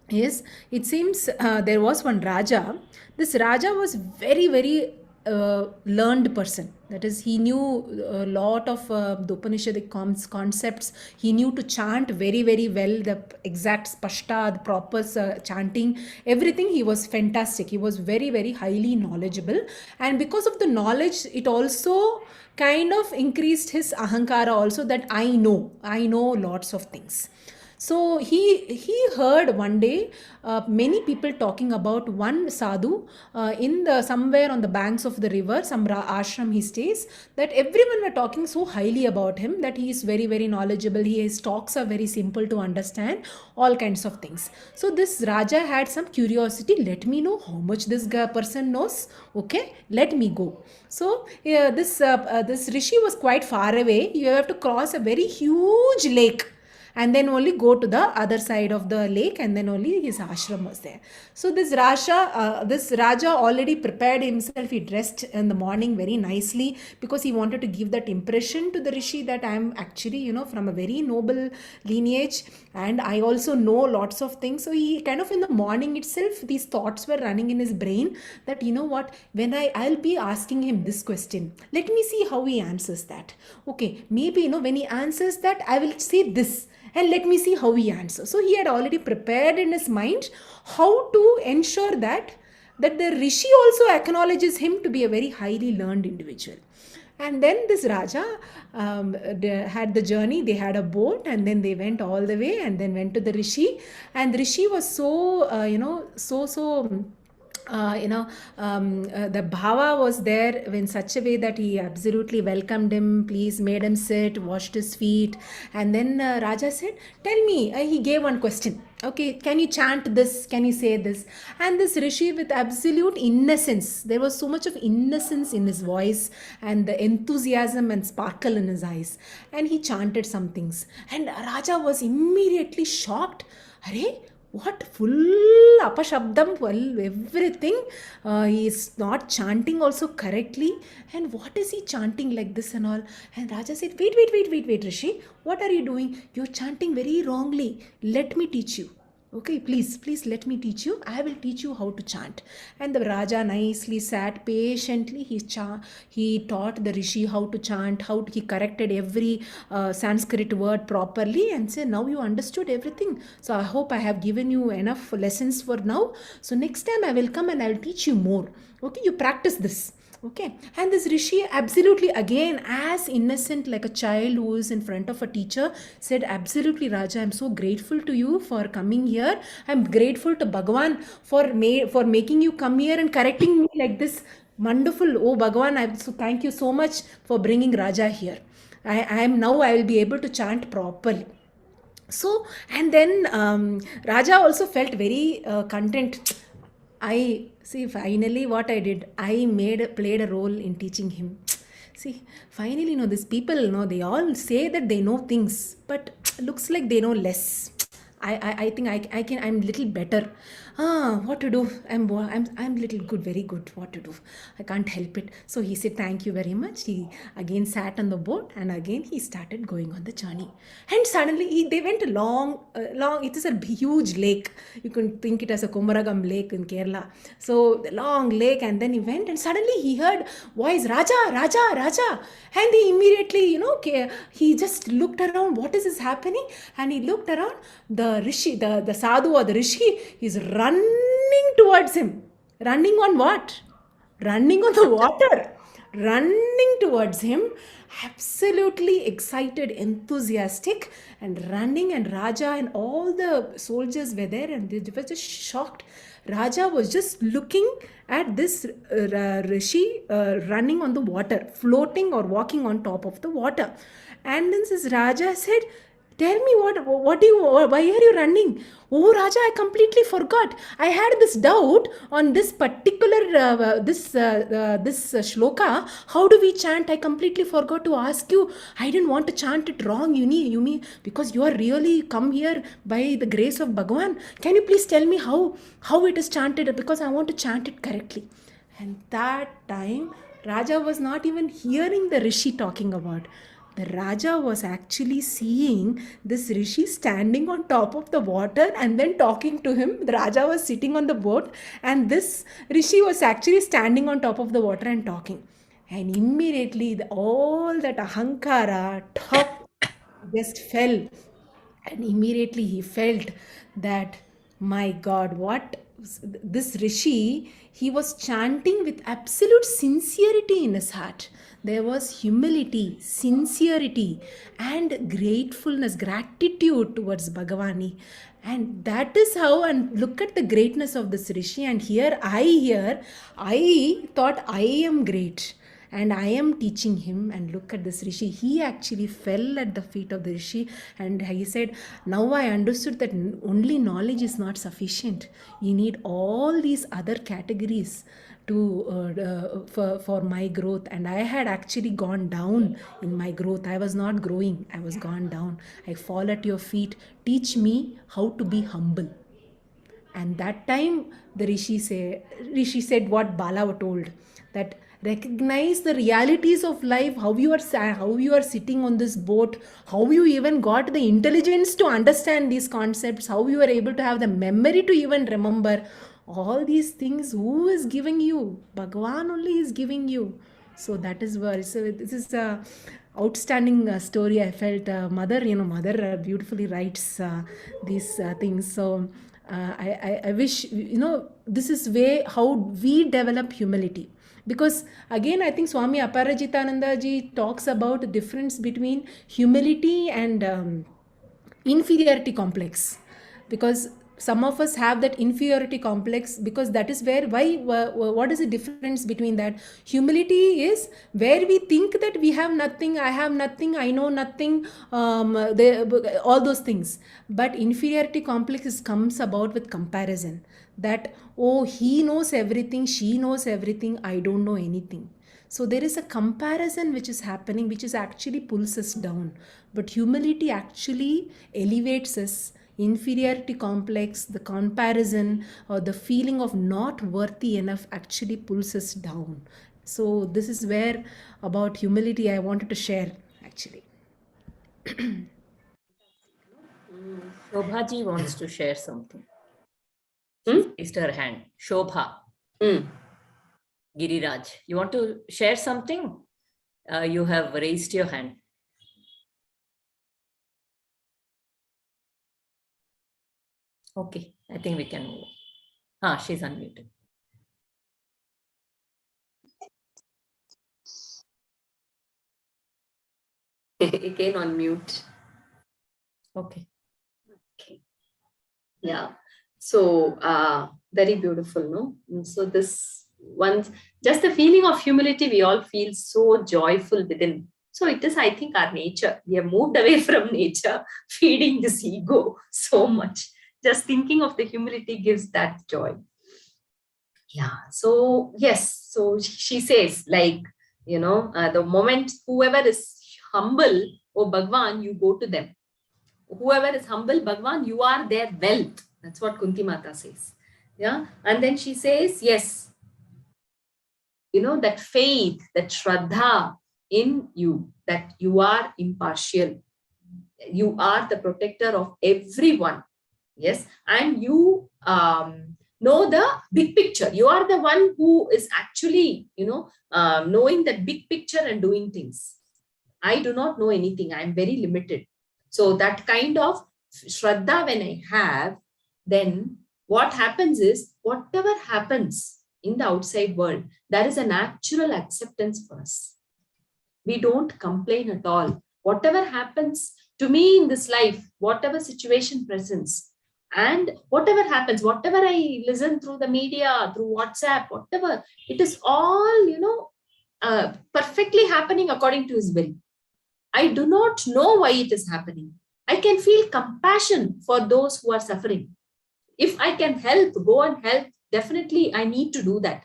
A: Yes, it seems there was one Raja. This Raja was very, very learned person. That is, he knew a lot of the Upanishadic concepts. He knew to chant very, very well, the exact spashta, the proper chanting, everything. He was fantastic. He was very, very highly knowledgeable. And because of the knowledge, it also kind of increased his ahankara also, that I know lots of things. So he heard one day many people talking about one sadhu in the somewhere on the banks of the river, some ashram he stays, that everyone were talking so highly about him, that he is very, very knowledgeable. His talks are very simple to understand, all kinds of things. So this Raja had some curiosity. Let me know how much this person knows. Okay, let me go. So this rishi was quite far away. You have to cross a very huge lake and then only go to the other side of the lake, and then only his ashram was there. So this Raja already prepared himself. He dressed in the morning very nicely because he wanted to give that impression to the rishi that I am actually, from a very noble lineage, and I also know lots of things. So he kind of in the morning itself, these thoughts were running in his brain that, what, when I'll be asking him this question, let me see how he answers that. Okay, maybe, when he answers that, I will say this, and let me see how he answers. So he had already prepared in his mind how to ensure that the rishi also acknowledges him to be a very highly learned individual. And then this Raja had the journey. They had a boat, and then they went all the way, and then went to the rishi. And the rishi was so the bhava was there in such a way that he absolutely welcomed him, please made him sit, washed his feet. And then Raja said, tell me, he gave one question. Okay, can you chant this? Can you say this? And this Rishi, with absolute innocence, there was so much of innocence in his voice and the enthusiasm and sparkle in his eyes. And he chanted some things. And Raja was immediately shocked. Arey, what full apashabdam, well, everything. He is not chanting also correctly. And what is he chanting like this and all? And Raja said, wait, Rishi, what are you doing? You're chanting very wrongly. Let me teach you. Okay, please let me teach you. I will teach you how to chant. And the Raja nicely sat patiently. He taught the Rishi how to chant, he corrected every Sanskrit word properly and said, now you understood everything. So I hope I have given you enough lessons for now. So next time I will come and I'll teach you more. Okay, you practice this. Okay, and this Rishi, absolutely again as innocent like a child who is in front of a teacher, said, absolutely Raja, I'm so grateful to you for coming here. I'm grateful to Bhagavan for making you come here and correcting me like this. Wonderful. Oh Bhagavan, so thank you so much for bringing Raja here. I will be able to chant properly. So, and then Raja also felt very content. I see, finally what I did, I played a role in teaching him. See, finally, these people, they all say that they know things, but looks like they know less. I think I'm little better. What to do? I'm little good, very good. What to do? I can't help it. So he said, thank you very much. He again sat on the boat and again he started going on the journey. And suddenly they went long. It is a huge lake. You can think it as a Kumaragam lake in Kerala. So the long lake, and then he went and suddenly he heard voice, Raja, Raja, Raja. And he immediately, he just looked around. What is this happening? And he looked around. The Rishi, the sadhu or the Rishi is running towards him. Running on what? Running on the water. Running towards him. Absolutely excited, enthusiastic, and running. And Raja and all the soldiers were there and they were just shocked. Raja was just looking at this Rishi running on the water, floating or walking on top of the water. And then this Raja said, tell me why are you running? Oh Raja, I completely forgot. I had this doubt on this particular, this shloka. How do we chant? I completely forgot to ask you. I didn't want to chant it wrong. You mean, because you are really come here by the grace of Bhagavan. Can you please tell me how it is chanted? Because I want to chant it correctly. And that time, Raja was not even hearing the Rishi talking about. The Raja was actually seeing this Rishi standing on top of the water and then talking to him. The Raja was sitting on the boat and this Rishi was actually standing on top of the water and talking. And immediately all that ahankara just fell. And immediately he felt that, my God, what this Rishi, he was chanting with absolute sincerity in his heart. There was humility, sincerity, and gratefulness, gratitude towards Bhagavani. And that is how, and look at the greatness of this Rishi. And I thought I am great. And I am teaching him, and look at this Rishi. He actually fell at the feet of the Rishi and he said, now I understood that only knowledge is not sufficient. You need all these other categories for my growth. And I had actually gone down in my growth. I was not growing. I was gone down. I fall at your feet. Teach me how to be humble. And that time the Rishi said what Bala told, that recognize the realities of life, how you are sitting on this boat, how you even got the intelligence to understand these concepts, how you are able to have the memory to even remember all these things. Who is giving you? Bhagavan only is giving you. So that is where, so this is a outstanding story. I felt mother beautifully writes these things. So I wish, this is way how we develop humility. Because again, I think Swami Aparajitananda ji talks about the difference between humility and inferiority complex. Because some of us have that inferiority complex, because that is where, what is the difference between that? Humility is where we think that we have nothing, I have nothing, I know nothing, all those things. But inferiority complex comes about with comparison, that, oh, he knows everything, she knows everything, I don't know anything. So there is a comparison which is happening, which is actually pulls us down. But humility actually elevates us. Inferiority complex, the comparison, or the feeling of not worthy enough actually pulls us down. So this is where about humility I wanted to share actually.
C: Shobha ji wants to share something.
B: Hmm?
C: Raised her hand. Shobha.
B: Hmm.
C: Giriraj, you want to share something? You have raised your hand. Okay, I think we can move. She's unmuted.
B: Again on mute.
C: Okay.
B: Yeah. So very beautiful, no? So this one, just the feeling of humility, we all feel so joyful within. So it is, I think, our nature. We have moved away from nature, feeding this ego so much. Just thinking of the humility gives that joy. Yeah. So yes. So she says, like, the moment whoever is humble, oh Bhagwan, you go to them. Whoever is humble, Bhagwan, you are their wealth. That's what Kunti Mata says. Yeah. And then she says, yes, that faith, that shraddha in you, that you are impartial. You are the protector of everyone. Yes. And you know the big picture. You are the one who is actually, knowing that big picture and doing things. I do not know anything. I am very limited. So that kind of shraddha when I have, then what happens is, whatever happens in the outside world, there is a natural acceptance for us. We don't complain at all. Whatever happens to me in this life, whatever situation presents, and whatever happens, whatever I listen through the media, through WhatsApp, whatever, it is all, perfectly happening according to his will. I do not know why it is happening. I can feel compassion for those who are suffering. If I can help, go and help, definitely I need to do that.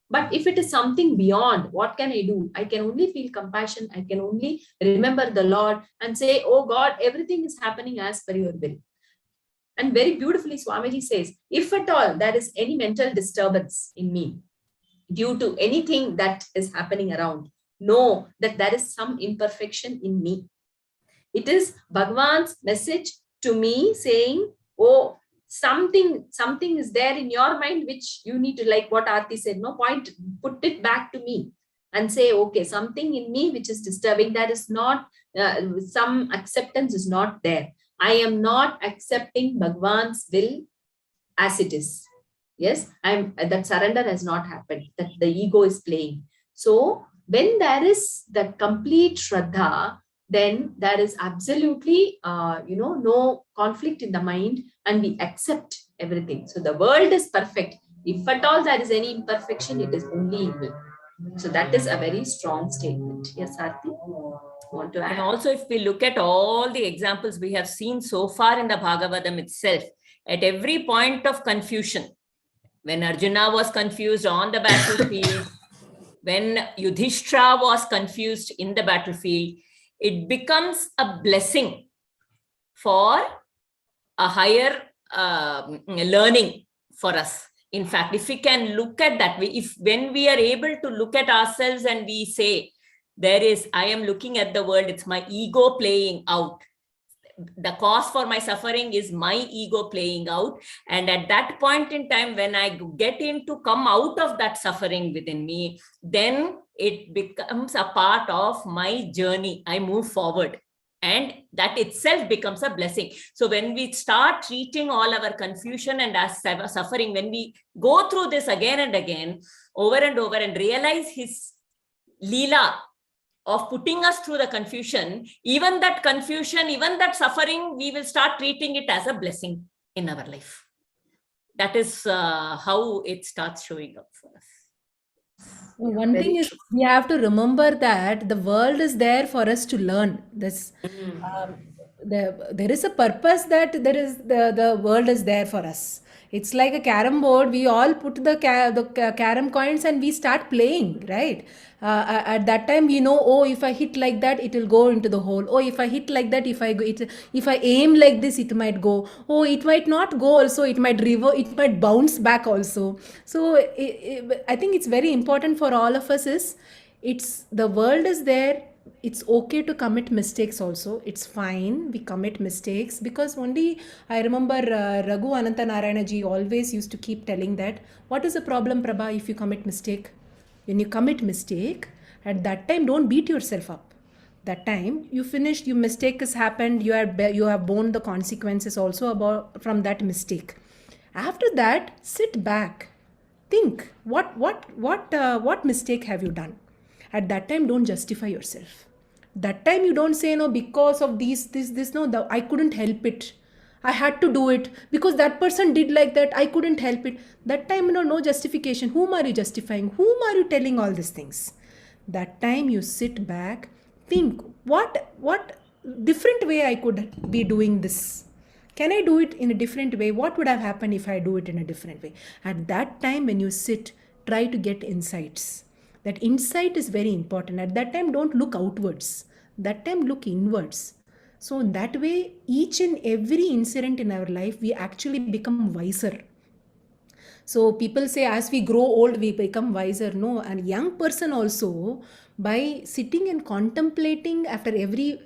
B: But if it is something beyond, what can I do? I can only feel compassion. I can only remember the Lord and say, oh God, everything is happening as per your will. And very beautifully, Swamiji says, if at all there is any mental disturbance in me due to anything that is happening around, know that there is some imperfection in me. It is Bhagwan's message to me saying, oh, something is there in your mind which you need to, like what Aarti said, no point, put it back to me and say, okay, something in me which is disturbing, that is not, some acceptance is not there. I am not accepting Bhagwan's will as it is. Yes, that surrender has not happened, that the ego is playing. So when there is that complete shraddha, then there is absolutely, no conflict in the mind, and we accept everything. So the world is perfect. If at all there is any imperfection, it is only evil. So that is a very strong statement. Yes, Aarti, want to add?
C: And also, if we look at all the examples we have seen so far in the Bhagavatam itself, at every point of confusion, when Arjuna was confused on the battlefield, when Yudhishthira was confused in the battlefield, it becomes a blessing for a higher learning for us. In fact, if we can look at that, when we are able to look at ourselves and we say, I am looking at the world, it's my ego playing out. The cause for my suffering is my ego playing out. And at that point in time, when I get in to come out of that suffering within me, then it becomes a part of my journey. I move forward. And that itself becomes a blessing. So when we start treating all our confusion and our suffering, when we go through this again and again, over and over, and realize his lila of putting us through the confusion, even that confusion, even that suffering, we will start treating it as a blessing in our life. that is how it starts showing up for us.
A: One
B: Very
A: thing is
B: true.
A: we have to remember that the world is there for us to learn. There is a purpose that the world is there for us. It's like a carom board. We all put the carom coins and we start playing, right? At that time, we know, oh, if I hit like that, it will go into the hole. Oh, if I hit like that, if I aim like this, it might go. Oh, it might not go. Also, it might bounce back. Also, so I think it's very important for all of us. It's the world is there. It's okay to commit mistakes also. It's fine we commit mistakes, because only I remember Raghu Ananta Narayana ji always used to keep telling that, what is the problem, Prabha, if you commit mistake? When you commit mistake, at that time don't beat yourself up. That time you finished, your mistake has happened, you have borne the consequences also about from that mistake. After that, sit back, think what mistake have you done. At that time, don't justify yourself. That time you don't say, no, because of this, no, I couldn't help it, I had to do it because that person did like that, I couldn't help it. That time, no justification. Whom are you justifying? Whom are you telling all these things? That time you sit back, think, what different way I could be doing this. Can I do it in a different way? What would have happened if I do it in a different way? At that time, when you sit, try to get insights. That insight is very important. At that time, don't look outwards. That time, look inwards. So in that way, each and every incident in our life, we actually become wiser. So people say as we grow old, we become wiser. No, and young person also, by sitting and contemplating after every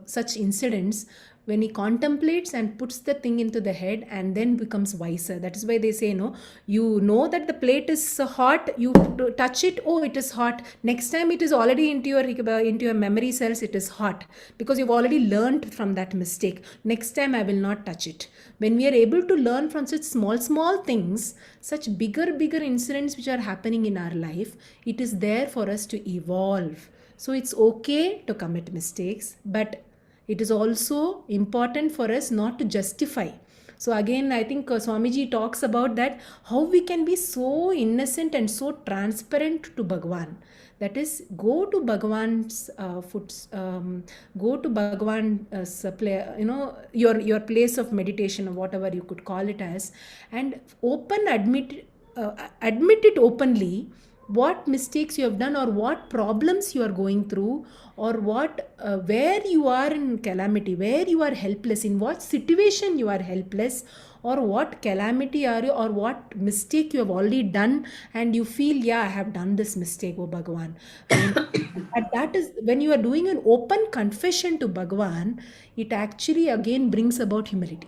A: such incidents, when he contemplates and puts the thing into the head and then becomes wiser. That is why they say, no, you know that the plate is hot, you touch it, oh, it is hot. Next time it is already into your memory cells, it is hot, because you've already learned from that mistake. Next time I will not touch it. When we are able to learn from such small things, such bigger incidents which are happening in our life, it is there for us to evolve. So it's okay to commit mistakes, but it is also important for us not to justify. So again, I think Swamiji talks about that, how we can be so innocent and so transparent to Bhagwan. That is, go to Bhagwan's go to Bhagwan's your place of meditation, or whatever you could call it as, and admit it openly, what mistakes you have done, or what problems you are going through, or where you are in calamity, where you are helpless, in what situation you are helpless, or what calamity are you, or what mistake you have already done, and you feel, yeah, I have done this mistake, oh Bhagavan. And that is when you are doing an open confession to Bhagavan, it actually again brings about humility,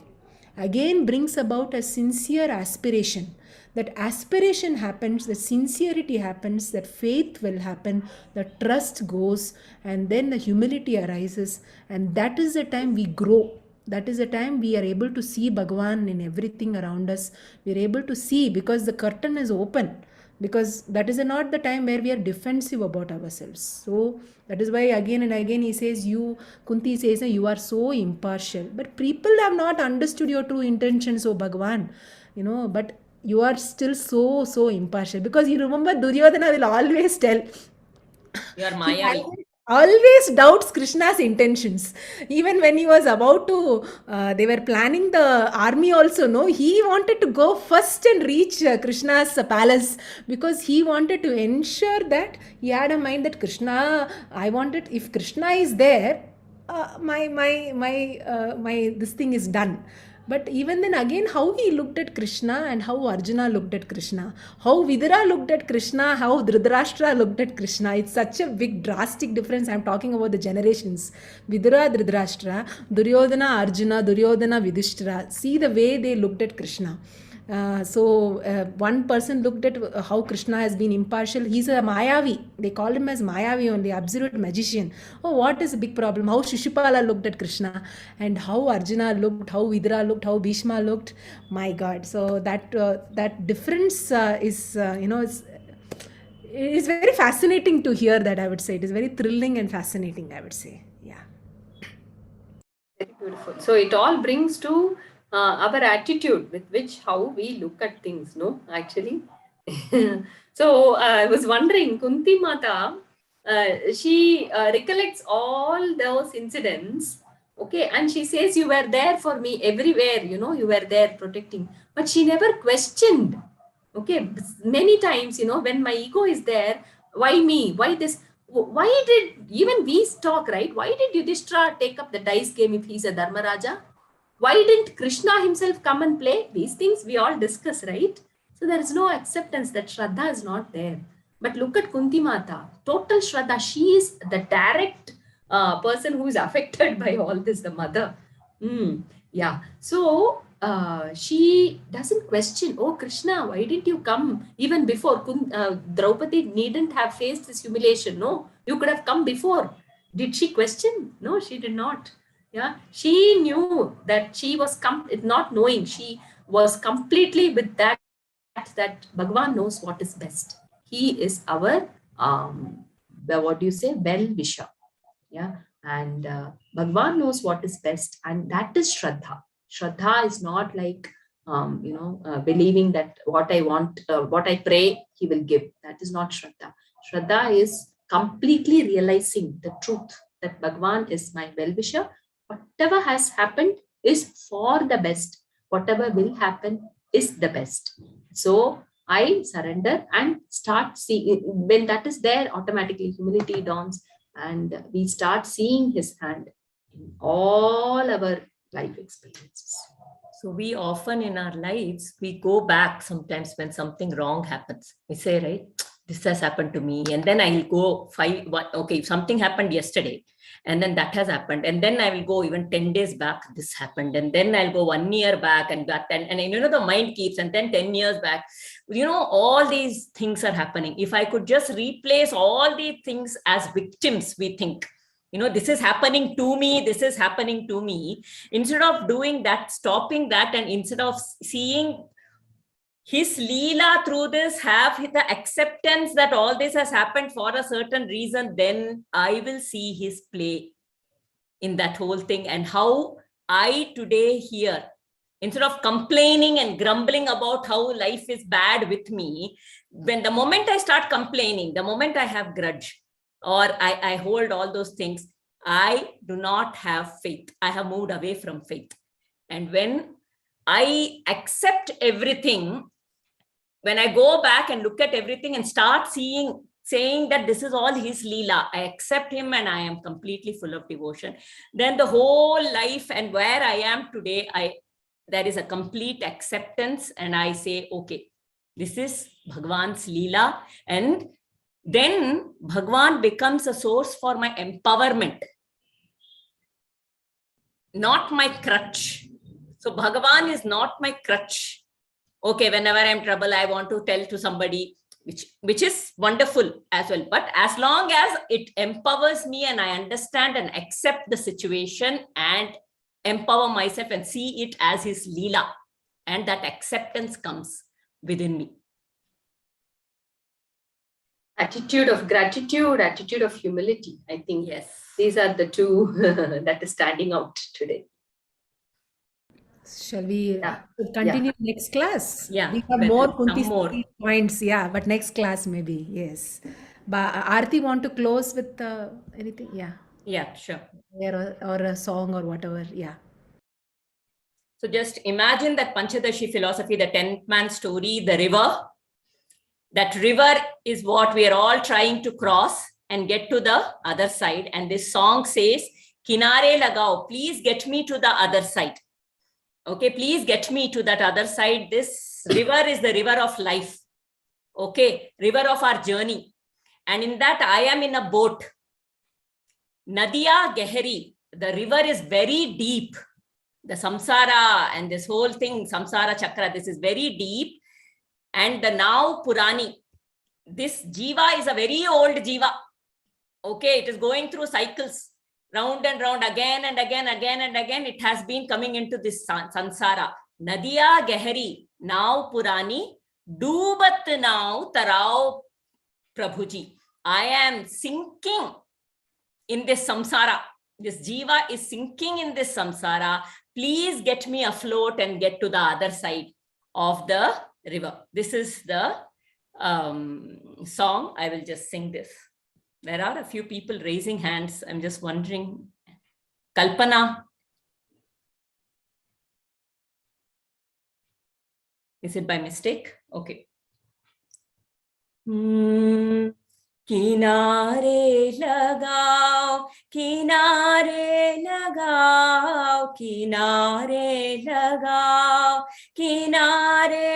A: again brings about a sincere aspiration. That aspiration happens, the sincerity happens, that faith will happen, the trust goes, and then the humility arises, and that is the time we grow. That is the time we are able to see Bhagavan in everything around us. We are able to see, because the curtain is open, because that is not the time where we are defensive about ourselves. So that is why again and again he says, Kunti says, you are so impartial, but people have not understood your true intentions, oh Bhagavan, but you are still so impartial. Because you remember, Duryodhana will always tell,
C: You are
A: he
C: Mayavi.
A: always doubts Krishna's intentions. Even when he was about to, they were planning the army also, no, he wanted to go first and reach Krishna's palace, because he wanted to ensure that he had a mind that if Krishna is there, my this thing is done. But even then again, how he looked at Krishna and how Arjuna looked at Krishna, how Vidura looked at Krishna, how Dhritarashtra looked at Krishna, it's such a big drastic difference. I'm talking about the generations. Vidura, Dhritarashtra, Duryodhana, Arjuna, Duryodhana, Vidishthira. See the way they looked at Krishna. One person looked at how Krishna has been impartial. He's a Mayavi. They call him as Mayavi only, absolute magician. Oh, what is the big problem? How Shishupala looked at Krishna, and how Arjuna looked, how Vidura looked, how Bhishma looked. My God. So that difference it's very fascinating to hear that, I would say. It is very thrilling and fascinating, I would say. Yeah.
B: Very beautiful. So it all brings to our attitude with which how we look at things, no, actually. So I was wondering, Kunti Mata, she recollects all those incidents, okay, and she says, you were there for me everywhere, you were there protecting, but she never questioned. Okay, many times, when my ego is there, why me? Why this? Why did even we talk, right? Why did Yudhishthira take up the dice game if he's a Dharmaraja? Why didn't Krishna himself come and play? These things we all discuss, right? So there is no acceptance that Shraddha is not there. But look at Kunti Mata, total Shraddha. She is the direct person who is affected by all this, the mother. Yeah. So she doesn't question, oh Krishna, why didn't you come even before? Draupadi needn't have faced this humiliation. No, you could have come before. Did she question? No, she did not. Yeah, she knew that she was not knowing. She was completely with that Bhagavan knows what is best. He is our what do you say, well wisher. Yeah, and Bhagavan knows what is best, and that is Shraddha. Shraddha is not like believing that what I want, what I pray, he will give. That is not Shraddha. Shraddha is completely realizing the truth that Bhagavan is my well-wisher. Whatever has happened is for the best. Whatever will happen is the best. So I surrender and start seeing. When that is there, automatically humility dawns, and we start seeing his hand in all our life experiences.
C: So we often in our lives, we go back sometimes when something wrong happens. We say, right, this has happened to me. And then I will go okay, something happened yesterday. And then that has happened. And then I will go even 10 days back, this happened. And then I'll go 1 year back and that. And the mind keeps, and then 10 years back, all these things are happening. If I could just replace all these things as victims, we think, this is happening to me, this is happening to me. Instead of doing that, stopping that, and instead of seeing his leela through this, have the acceptance that all this has happened for a certain reason, then I will see his play in that whole thing. And how I today here, instead of complaining and grumbling about how life is bad with me, when the moment I start complaining, the moment I have grudge, or I hold all those things, I do not have faith. I have moved away from faith. And when I accept everything, when I go back and look at everything and start saying that this is all his leela, I accept him and I am completely full of devotion, then the whole life and where I am today, there is a complete acceptance, and I say, okay, this is Bhagavan's leela. And then Bhagavan becomes a source for my empowerment, not my crutch. So Bhagavan is not my crutch. Okay, whenever I'm in trouble, I want to tell to somebody, which is wonderful as well. But as long as it empowers me and I understand and accept the situation and empower myself and see it as his leela, and that acceptance comes within me.
B: Attitude of gratitude, attitude of humility. I think
C: yes,
B: these are the two that is standing out today.
A: Shall we continue next class?
C: Yeah,
A: We have more Kunti Stuti points. Yeah, but next class maybe. Yes. But Aarti want to close with anything? Yeah.
C: Yeah, sure.
A: Or a song or whatever. Yeah.
C: So just imagine that Panchatashi philosophy, the 10th-man story, the river. That river is what we are all trying to cross and get to the other side. And this song says, Kinare lagao, please get me to the other side. Okay, please get me to that other side. This river is the river of life. Okay, river of our journey. And in that I am in a boat. Nadiya Gehari, the river is very deep. The samsara and this whole thing, samsara chakra, this is very deep. And the now Purani, this jiva is a very old jiva. Okay, it is going through cycles, round and round, again and again, again and again. It has been coming into this sansara. Nadiya Gehari, now Purani, Dubat now Tarao Prabhuji. I am sinking in this samsara. This jiva is sinking in this samsara. please get me afloat and get to the other side of the river. This is the song. I will just sing this. There are a few people raising hands. I'm just wondering. Kalpana. Is it by mistake? Okay. किनारे लगाओ, किनारे लगाओ, किनारे लगाओ, किनारे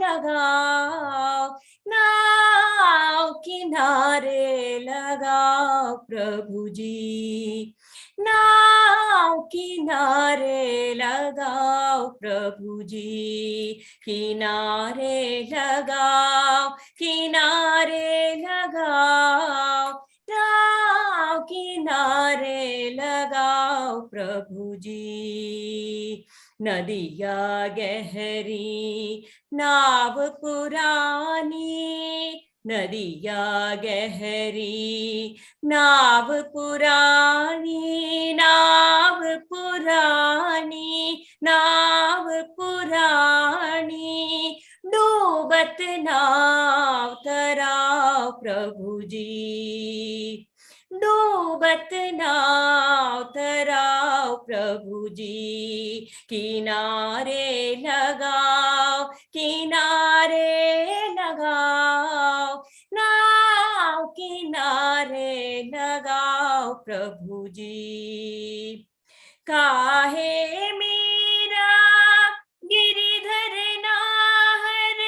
C: लगाओ, नाव किनारे लगाओ प्रभु जी, नाव किनारे लगाओ प्रभु जी, किनारे लगाओ, किनारे लगाओ, नाव किनारे लगाओ प्रभु जी। नदिया गहरी नाव पुरानी, नदिया गहरी नाव पुरानी, नाव पुरानी, नाव पुरानी, डूबत नाव तराओ प्रभु जी, डूबत नाव तराओ प्रभु जी, किनारे लगाओ, किनारे लगाओ, नाव किनारे लगाओ प्रभु जी। काहे मीरा गिरिधर नाहर,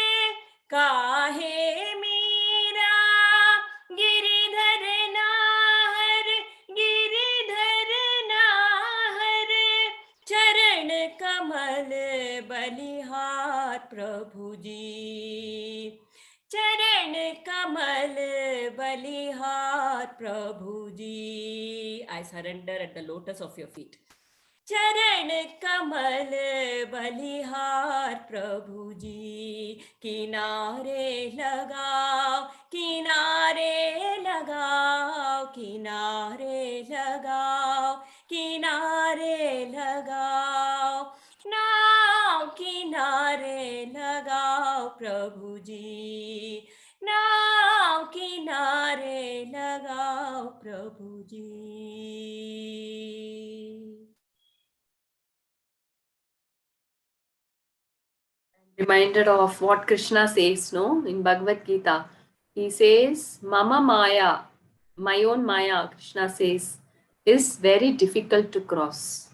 C: काहे मीरा गिरिधर नाहर, गिरिधर नाहर, चरण कमल बलिहार प्रभु जी, चरण कमल बलिहार प्रभु जी। I surrender at the lotus of your feet. चरण कमल बलिहार प्रभु जी, किनारे लगाओ, किनारे लगाओ, किनारे लगाओ, किनारे लगाओ, नाव किनारे लगाओ प्रभु जी, नाव किनारे लगाओ प्रभु जी।
B: Reminder of what Krishna says, no, in Bhagavad Gita. He says, Mama Maya, my own Maya, Krishna says, is very difficult to cross.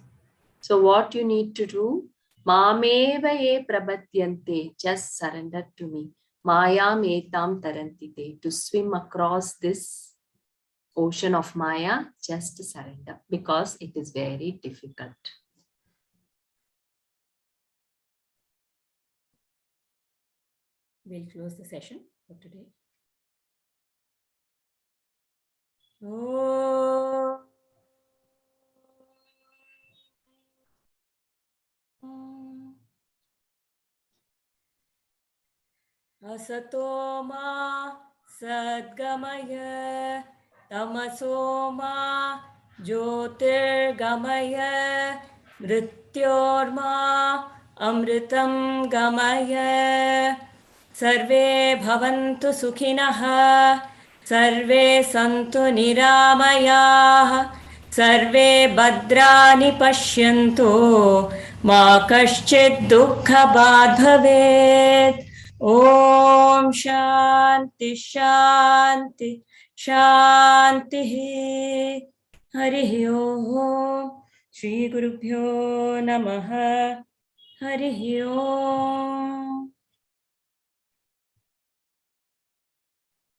B: So what you need to do, Mameva ye prabhatyante, just surrender to me. Maya metam tarantite, to swim across this ocean of Maya, just surrender, because it is very difficult.
C: We'll close the session for today. Oh. Asato ma sadgamaya, tamaso ma jyotirgamaya, mrityorma amritam gamaya. Sarve bhavantu sukhinah, sarve santu niramayah, sarve bhadrani pashyantu, ma kaschid dukkha bhavet. Om Shanti Shanti Shanti. Hari Om. Shri Gurubhyo Namaha. Hari Om.